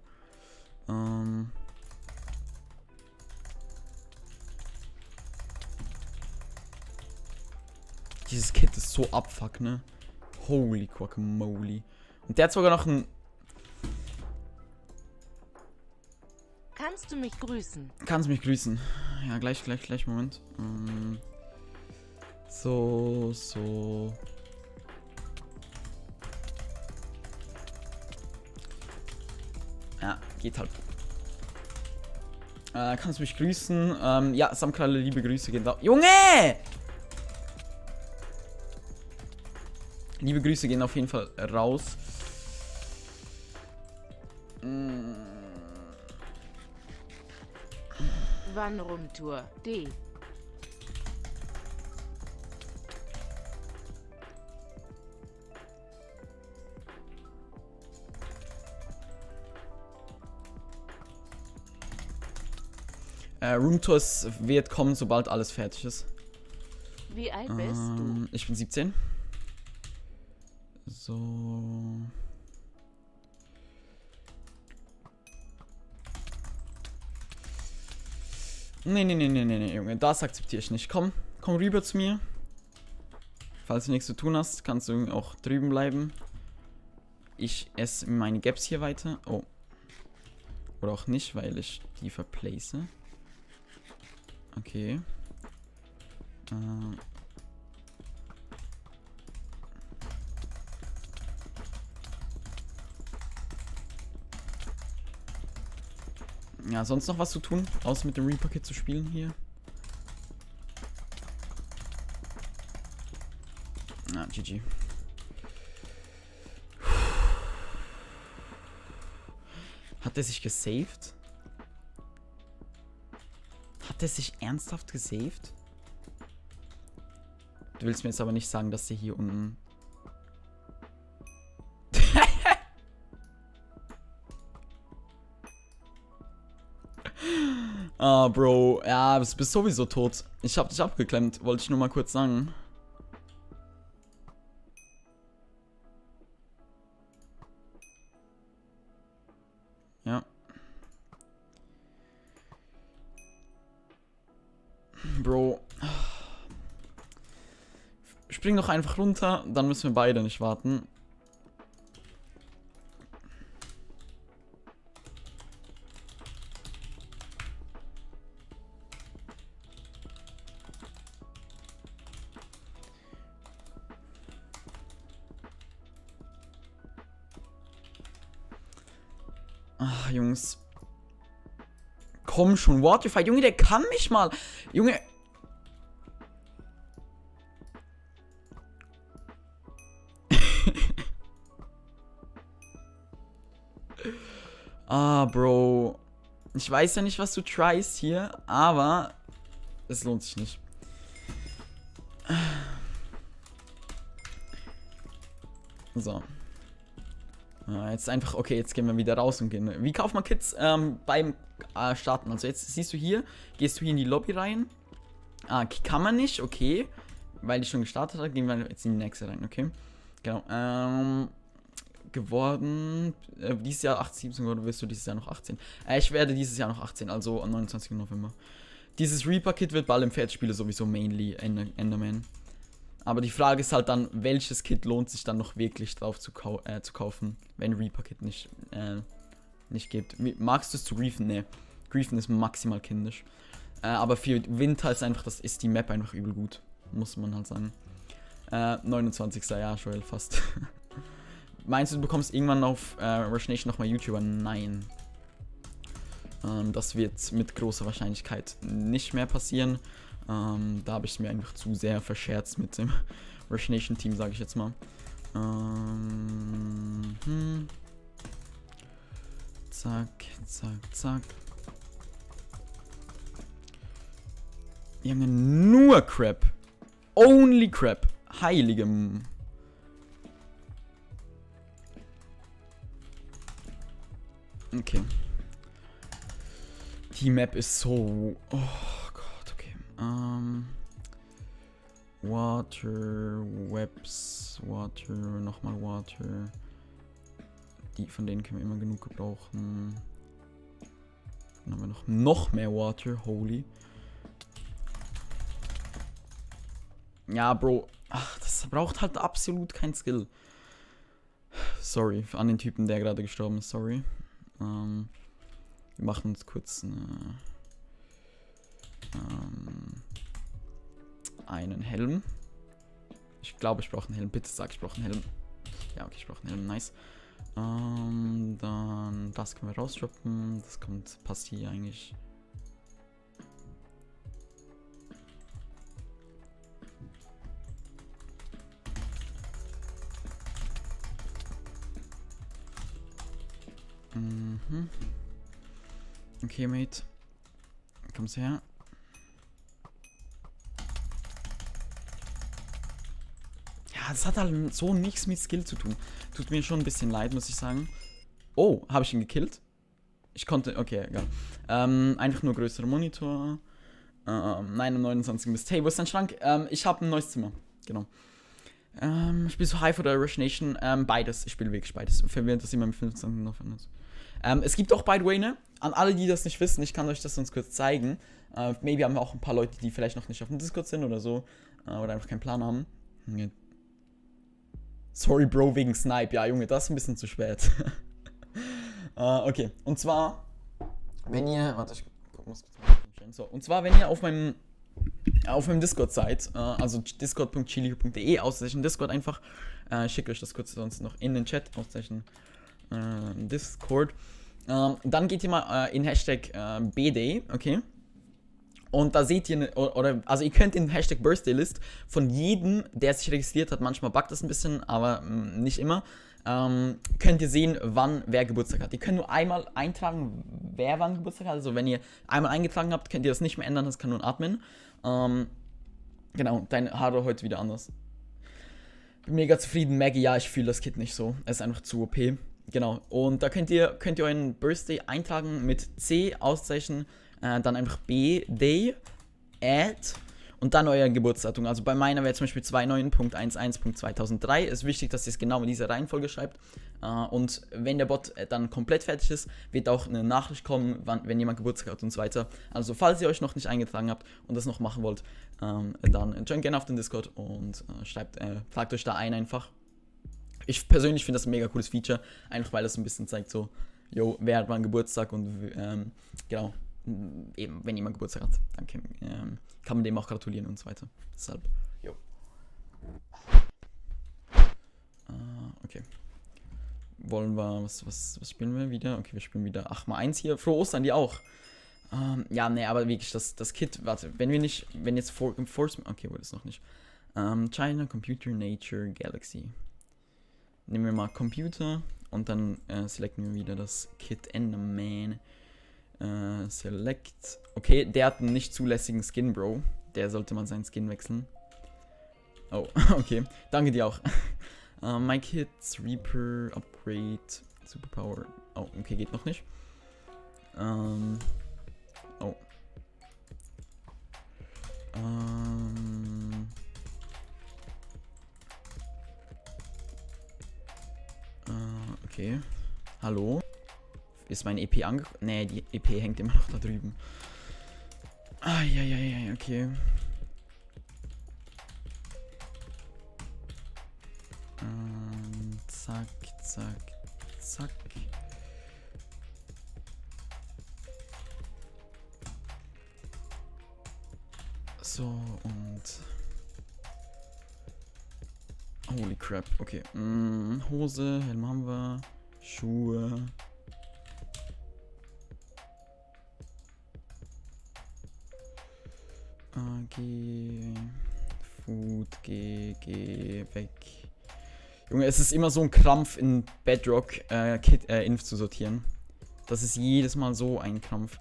Dieses Kit ist so abfuck, ne? Holy guacamole. Und der hat sogar noch ein... Kannst du mich grüßen? Kannst mich grüßen. Ja, gleich, Moment. So. Ja, geht halt. Kannst du mich grüßen? Ja, Samkralle, liebe Grüße gehen da. Junge! Liebe Grüße gehen auf jeden Fall raus. Wann-Rumtour D. Roomtours wird kommen, sobald alles fertig ist. Wie alt bist du? Ich bin 17. So. Nee, Junge, das akzeptiere ich nicht. Komm rüber zu mir. Falls du nichts zu tun hast, kannst du auch drüben bleiben. Ich esse meine Gaps hier weiter. Oh. Oder auch nicht, weil ich die verplace. Okay. Ja, sonst noch was zu tun, außer mit dem Reaper-Kit zu spielen hier? Ah, GG. Hat er sich gesaved? Hat er sich ernsthaft gesaved? Du willst mir jetzt aber nicht sagen, dass der hier unten... Ah, Bro. Ja, du bist sowieso tot. Ich hab dich abgeklemmt, wollte ich nur mal kurz sagen. Ja. Bro. Spring doch einfach runter, dann müssen wir beide nicht warten. Ach, Jungs. Komm schon, Waterfight. Junge, der kann mich mal. Junge. Ah, Bro. Ich weiß ja nicht, was du tryst hier, aber es lohnt sich nicht. So. Jetzt einfach, okay, jetzt gehen wir wieder raus und gehen. Wie kauft man Kits beim Starten? Also jetzt siehst du hier, gehst du hier in die Lobby rein. Ah, kann man nicht, okay. Weil die schon gestartet hat, gehen wir jetzt in die nächste rein, okay. Genau, geworden, dieses Jahr 18 oder wirst du dieses Jahr noch 18? Ich werde dieses Jahr noch 18, also am 29. November. Dieses Reaper-Kit wird bald im Pferdspiele sowieso mainly Enderman. Aber die Frage ist halt dann, welches Kit lohnt sich dann noch wirklich drauf zu kaufen, wenn Reaper-Kit nicht gibt. Magst du es zu griefen? Ne. Griefen ist maximal kindisch. Aber für Winter ist die Map einfach übel gut. Muss man halt sagen. 29. Ja, Joel, fast. Meinst du bekommst irgendwann auf Rush Nation nochmal YouTuber? Nein. Das wird mit großer Wahrscheinlichkeit nicht mehr passieren. Da habe ich mir einfach zu sehr verscherzt mit dem Rush Nation Team, sage ich jetzt mal. Zack, zack, zack. Junge, nur Crap. Only Crap. Heiligem. Okay. Die Map ist so... Oh Gott, okay. Water, Webs, Water, nochmal Water. Von denen können wir immer genug gebrauchen. Dann haben wir noch mehr Water, holy. Ja, Bro. Ach, das braucht halt absolut kein Skill. Sorry, an den Typen, der gerade gestorben ist, sorry. Wir machen uns kurz einen Helm. Ich glaube, ich brauche einen Helm. Bitte sag, ich brauche einen Helm. Ja, okay, ich brauche einen Helm. Nice. Dann das können wir rausdroppen. Das passt hier eigentlich. Okay, Mate. Kommst her. Ja, das hat halt so nichts mit Skill zu tun. Tut mir schon ein bisschen leid, muss ich sagen. Oh, habe ich ihn gekillt? Ich konnte, okay, egal. Einfach nur größerer Monitor. Nein, am 29. Mist. Hey, wo ist dein Schrank? Ich habe ein neues Zimmer. Genau. Spielst du Hive oder Rush Nation? Beides. Ich spiele wirklich beides. Verwirrt das immer mit 15 November. Es gibt auch, by the way, ne? an alle, die das nicht wissen, ich kann euch das sonst kurz zeigen. Maybe haben wir auch ein paar Leute, die vielleicht noch nicht auf dem Discord sind oder so. Oder einfach keinen Plan haben. Sorry, Bro, wegen Snipe. Ja, Junge, das ist ein bisschen zu spät. Okay, und zwar, wenn ihr, warte, ich muss kurz so, und zwar, wenn ihr auf meinem Discord seid, also discord.chili.de, auszeichnen Discord einfach, ich schicke euch das kurz sonst noch in den Chat, auszeichnen Discord, dann geht ihr mal in Hashtag BDay, okay? Und da seht ihr, also ihr könnt in Hashtag Birthday List von jedem, der sich registriert hat, manchmal buggt das ein bisschen, aber nicht immer, könnt ihr sehen, wann wer Geburtstag hat. Ihr könnt nur einmal eintragen, wer wann Geburtstag hat. Also wenn ihr einmal eingetragen habt, könnt ihr das nicht mehr ändern, das kann nur ein Admin. Genau, dein Haare heute wieder anders. Bin mega zufrieden, Maggie, ja, ich fühle das Kit nicht so. Es ist einfach zu OP. Genau, und da könnt ihr euren Birthday eintragen mit C, Auszeichen, dann einfach B, Day, Add und dann euer Geburtsdatum. Also bei meiner wäre zum Beispiel 29.11.2003. Ist wichtig, dass ihr es genau in dieser Reihenfolge schreibt. Und wenn der Bot dann komplett fertig ist, wird auch eine Nachricht kommen, wenn jemand Geburtstag hat und so weiter. Also falls ihr euch noch nicht eingetragen habt und das noch machen wollt, dann joint gerne auf den Discord und tragt euch da ein einfach. Ich persönlich finde das ein mega cooles Feature, einfach weil das ein bisschen zeigt so, yo, wer hat wann Geburtstag und genau, eben, wenn jemand Geburtstag hat, dann kann man dem auch gratulieren und so weiter. Deshalb, jo. Okay. Wollen wir, was spielen wir wieder? Okay, wir spielen wieder 8x1 hier. Frohe Ostern, die auch. Ja, ne, aber wirklich, das Kit, warte, wenn jetzt Enforcement, okay, wurde es noch nicht. China, Computer, Nature, Galaxy. Nehmen wir mal Computer und dann selecten wir wieder das Kit Enderman. Select. Okay, der hat einen nicht zulässigen Skin, Bro. Der sollte mal seinen Skin wechseln. Oh, okay. Danke dir auch. My Kids, Reaper, Upgrade, Superpower. Oh, okay, geht noch nicht. Oh. Okay. Hallo? Ist mein EP angekommen? Ne, die EP hängt immer noch da drüben. Eieiei, okay. Zack, zack, zack. So, und... Holy crap, okay. Hose, Helm haben wir. Schuhe. Geh. Food, geh weg. Junge, es ist immer so ein Krampf in Bedrock, Inf zu sortieren. Das ist jedes Mal so ein Krampf.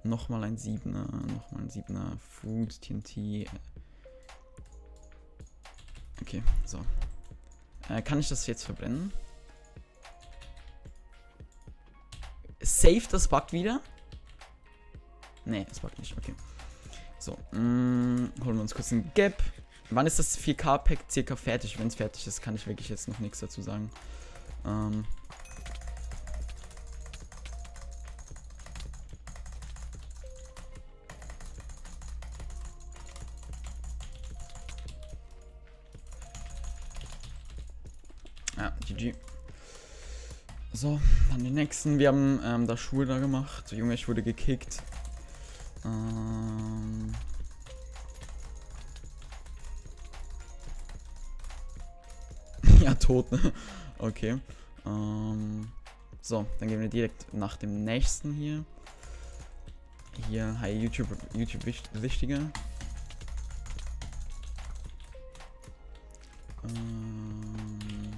Nochmal ein 7er, Food, TNT. Okay, so. Kann ich das jetzt verbrennen? Safe, das buggt wieder? Ne, es buggt nicht, okay. So, holen wir uns kurz ein Gap. Wann ist das 4K-Pack circa fertig? Wenn es fertig ist, kann ich wirklich jetzt noch nichts dazu sagen. Ja, GG. So, dann den nächsten. Wir haben da Schuhe da gemacht. So, Junge, ich wurde gekickt. Ja, tot, ne? Okay. So, dann gehen wir direkt nach dem nächsten hier. Hier, hi, YouTube wichtiger.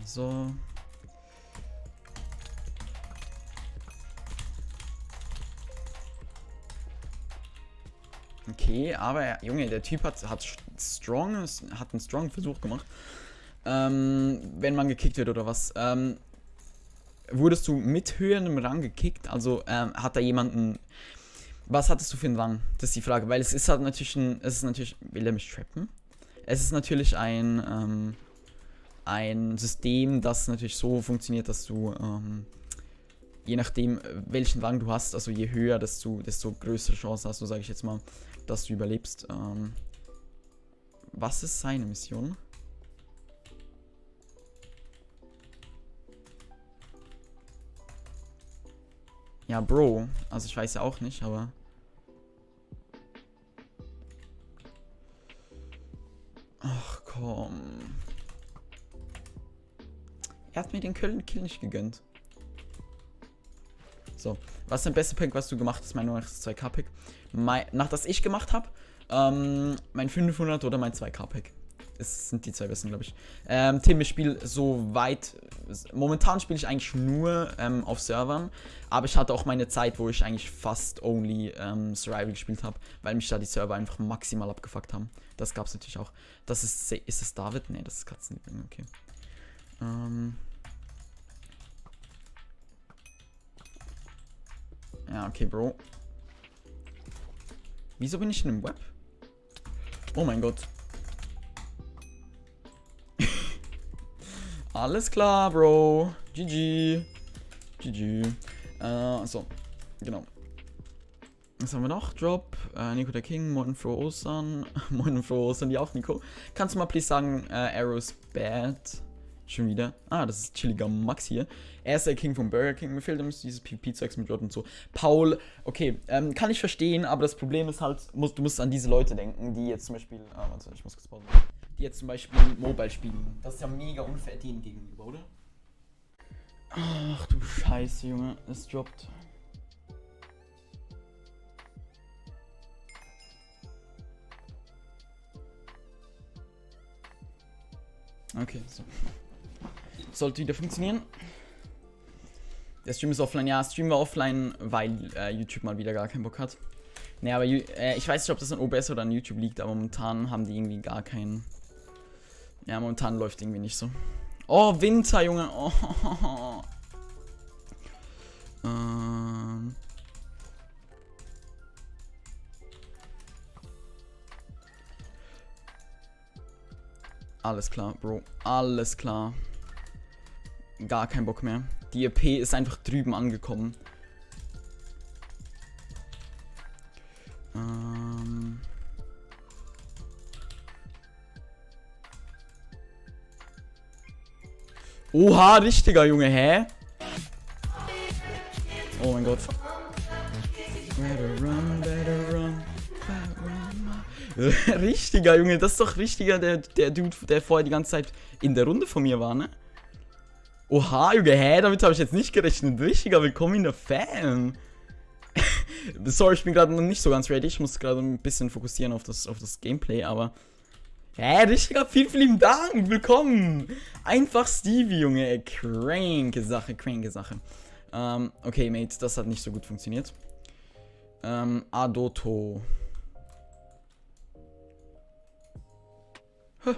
So. Okay, aber Junge, der Typ hat einen strong Versuch gemacht. Wenn man gekickt wird oder was. Wurdest du mit höherem Rang gekickt? Also hat da jemanden... Was hattest du für einen Rang? Das ist die Frage, weil es ist halt natürlich will er mich trappen? Es ist natürlich ein System, das natürlich so funktioniert, dass du je nachdem, welchen Rang du hast, also je höher, desto größere Chance hast du, sage ich jetzt mal, dass du überlebst. Was ist seine Mission? Ja, Bro. Also ich weiß ja auch nicht, aber... Ach komm. Er hat mir den Kill nicht gegönnt. So, was ist dein bester Pick, was du gemacht hast? Mein 2K-Pick. Nach das ich gemacht habe, mein 500 oder mein 2K-Pick. Das sind die zwei besten, glaube ich. Tim, ich spiele so weit. Momentan spiele ich eigentlich nur auf Servern. Aber ich hatte auch meine Zeit, wo ich eigentlich fast only Survival gespielt habe, weil mich da die Server einfach maximal abgefuckt haben. Das gab es natürlich auch. Das ist es David? Ne, das ist Katzenliebling, okay. Ja, okay, Bro. Wieso bin ich in einem Web? Oh mein Gott. Alles klar, Bro. GG. GG. So, genau. Was haben wir noch? Drop. Nico der King. Moin frohe Ostern. Moin frohe Ostern, die auch, Nico. Kannst du mal please sagen, Arrows bad? Schon wieder. Ah, das ist chilliger Max hier. Er ist der King vom Burger King. Mir fehlt dieses PvP-Zeugs mit Rot und so. Paul, okay, kann ich verstehen, aber das Problem ist halt, du musst an diese Leute denken, die jetzt zum Beispiel, warte, ich muss kurz pausen. Die jetzt zum Beispiel Mobile spielen. Das ist ja mega unfair denen gegenüber, oder? Ach du Scheiße, Junge, es droppt. Okay, so. Sollte wieder funktionieren. Der Stream ist offline. Ja, Stream war offline, weil YouTube mal wieder gar keinen Bock hat. Ne, aber ich weiß nicht, ob das an OBS oder an YouTube liegt, aber momentan haben die irgendwie gar keinen... Ja, momentan läuft irgendwie nicht so. Oh, Winter, Junge. Oh. Alles klar, Bro. Alles klar. Gar kein Bock mehr. Die EP ist einfach drüben angekommen. Oha, richtiger Junge, hä? Oh mein Gott. Better run, better run. Richtiger Junge, das ist doch richtiger, der Dude, der vorher die ganze Zeit in der Runde von mir war, ne? Oha, Junge, hä? Damit habe ich jetzt nicht gerechnet. Richtiger, willkommen in der Fan. Sorry, ich bin gerade noch nicht so ganz ready. Ich muss gerade ein bisschen fokussieren auf das Gameplay, aber... Hä, richtiger, vielen, vielen Dank. Willkommen. Einfach Stevie, Junge. Cranke Sache, cranke Sache. Okay, Mate, das hat nicht so gut funktioniert. Adoto. Huh.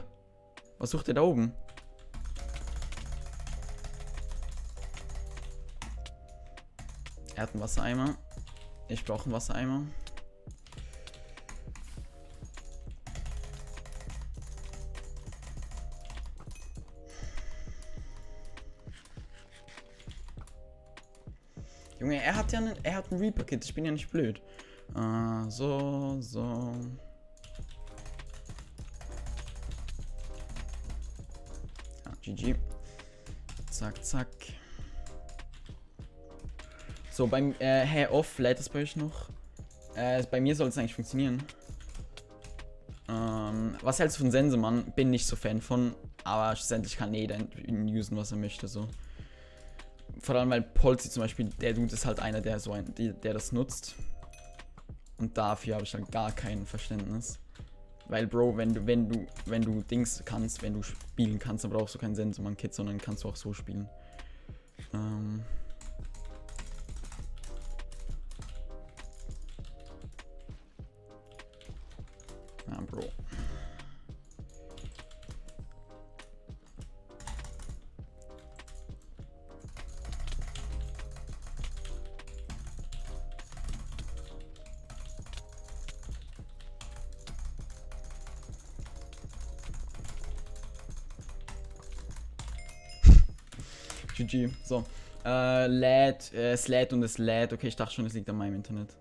Was sucht ihr da oben? Er hat einen Wassereimer. Ich brauche einen Wassereimer. Junge, er hat ein Reaper-Kit. Ich bin ja nicht blöd. So. Ja, GG. Zack, zack. So, beim off lädt es bei euch noch. Bei mir soll es eigentlich funktionieren. Was hältst du von Sensemann? Bin nicht so Fan von, aber schlussendlich kann jeder usen, was er möchte, so. Vor allem, weil Polzi zum Beispiel, der Dude ist halt einer, der das nutzt. Und dafür habe ich halt gar kein Verständnis. Weil, Bro, wenn du Dings kannst, wenn du spielen kannst, dann brauchst du kein Sensemann-Kit, sondern kannst du auch so spielen. Ja, Bro. GG. So. Es lädt und es lädt. Okay, ich dachte schon, es liegt an meinem Internet.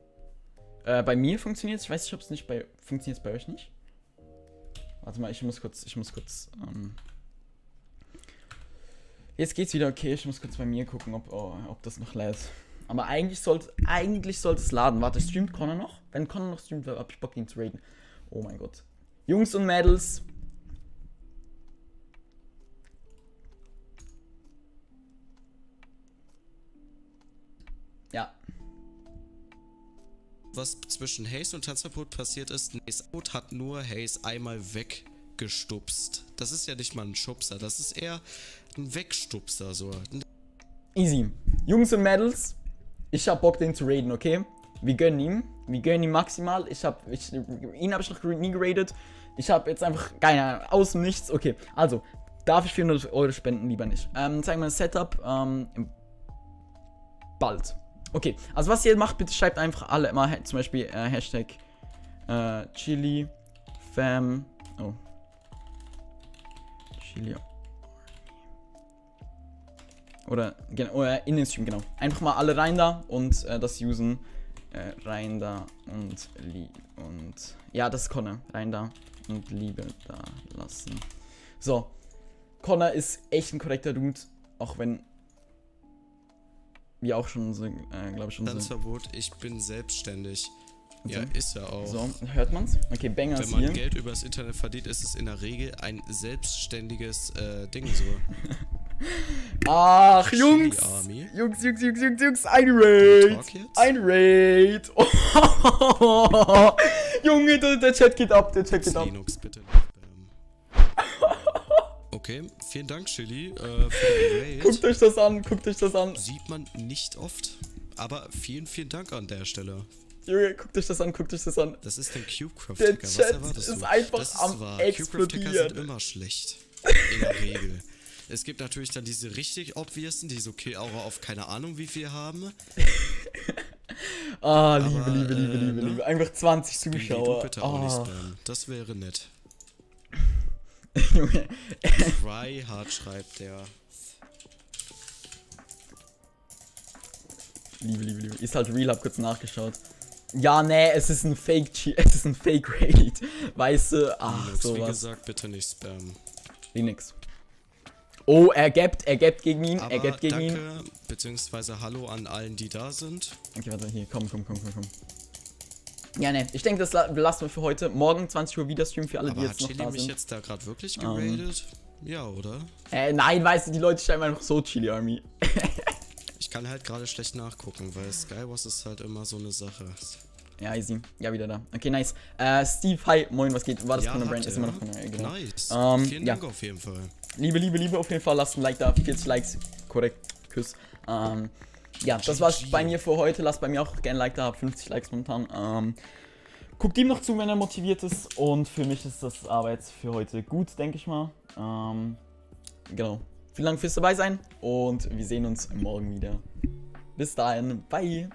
Bei mir funktioniert es. Ich weiß nicht, ob es nicht bei... Funktioniert es bei euch nicht? Warte mal, ich muss kurz... Jetzt geht's wieder. Okay, ich muss kurz bei mir gucken, ob das noch lädt. Aber eigentlich sollte es laden. Warte, streamt Connor noch? Wenn Connor noch streamt, hab ich Bock, ihn zu raiden. Oh mein Gott. Jungs und Mädels. Ja. Was zwischen Haze und Tanzverbot passiert ist, Haze hat nur Haze einmal weggestupst. Das ist ja nicht mal ein Schubser, das ist eher ein Wegstupser, so. Easy. Jungs und Mädels, ich hab Bock, den zu raiden, okay? Wir gönnen ihm maximal. Ihn habe ich noch nie geradet. Ich habe jetzt einfach, keine Ahnung, aus dem Nichts. Okay, also, darf ich 400 Euro spenden? Lieber nicht. Zeigen wir das Setup. Bald. Okay, also was ihr macht, bitte schreibt einfach alle mal zum Beispiel Hashtag Chili Fam. Oh. Chili. Oder in den Stream, genau. Einfach mal alle rein da und das usen. Rein da und ja, das ist Connor. Rein da und Liebe da lassen. So. Connor ist echt ein korrekter Dude. Auch wenn wir auch schon so, glaube ich, schon so. Tanzverbot, ich bin selbstständig. Ja, Okay. ist er auch. So, hört man's? Okay, Banger Wenn ist man hier. Geld übers Internet verdient, ist es in der Regel ein selbstständiges Ding so. Ach, Chili Jungs! Army. Jungs, ein Raid! Talk jetzt? Ein Raid! Oh, Junge, der Chat geht ab, Linux, bitte. Okay, vielen Dank, Chili, für den Raid. Guckt euch das an. Sieht man nicht oft, aber vielen, vielen Dank an der Stelle. Junge, guckt euch das an. Das ist ein Cubecraft Der Hacker. Was Chat erwartest ist du? einfach Das ist am wahr. Cubecraft Hacker explodieren. sind immer schlecht. In der Regel. Es gibt natürlich dann diese richtig obviousen, die so Kill-Aura auf keine Ahnung wie viel haben. Ah, Aber, Liebe. Einfach 20 Du Zuschauer. bitte auch nicht spammen. Das wäre nett. Junge. Tryhard schreibt der. Liebe. Ist halt real, hab kurz nachgeschaut. Ja, nee, es ist ein Fake-Raid. Weißt du? Ach, Linux, wie sowas. gesagt, bitte nicht spammen. Linux. Oh, er gapt gegen ihn. Aber Er gapt gegen ihn. danke, beziehungsweise hallo an allen, die da sind. Okay, warte, hier, komm. Ja, ne, ich denke, das lassen wir für heute. Morgen 20 Uhr wieder streamen für alle, die Aber hat jetzt noch Chili da mich sind. jetzt da gerade wirklich geradet? Ja, oder? Nein, weißt du, die Leute schreiben einfach so Chili Army. Ich kann halt gerade schlecht nachgucken, weil Skywars ist halt immer so eine Sache. Ja, easy. Ja, wieder da. Okay, nice. Steve, hi, moin, was geht? War das Connor Brand? hat Ist er. immer noch Connor, genau. Nice. Vielen ja. Dank auf jeden Fall. Liebe, auf jeden Fall. Lasst ein Like da. 40 Likes. Korrekt. Kuss. Ja, das war's GG. bei mir für heute. Lasst bei mir auch gerne ein Like da. 50 Likes momentan. Guckt ihm noch zu, wenn er motiviert ist. Und für mich ist das aber jetzt für heute gut, denke ich mal. Genau. Vielen Dank fürs dabei sein. Und wir sehen uns morgen wieder. Bis dahin. Bye.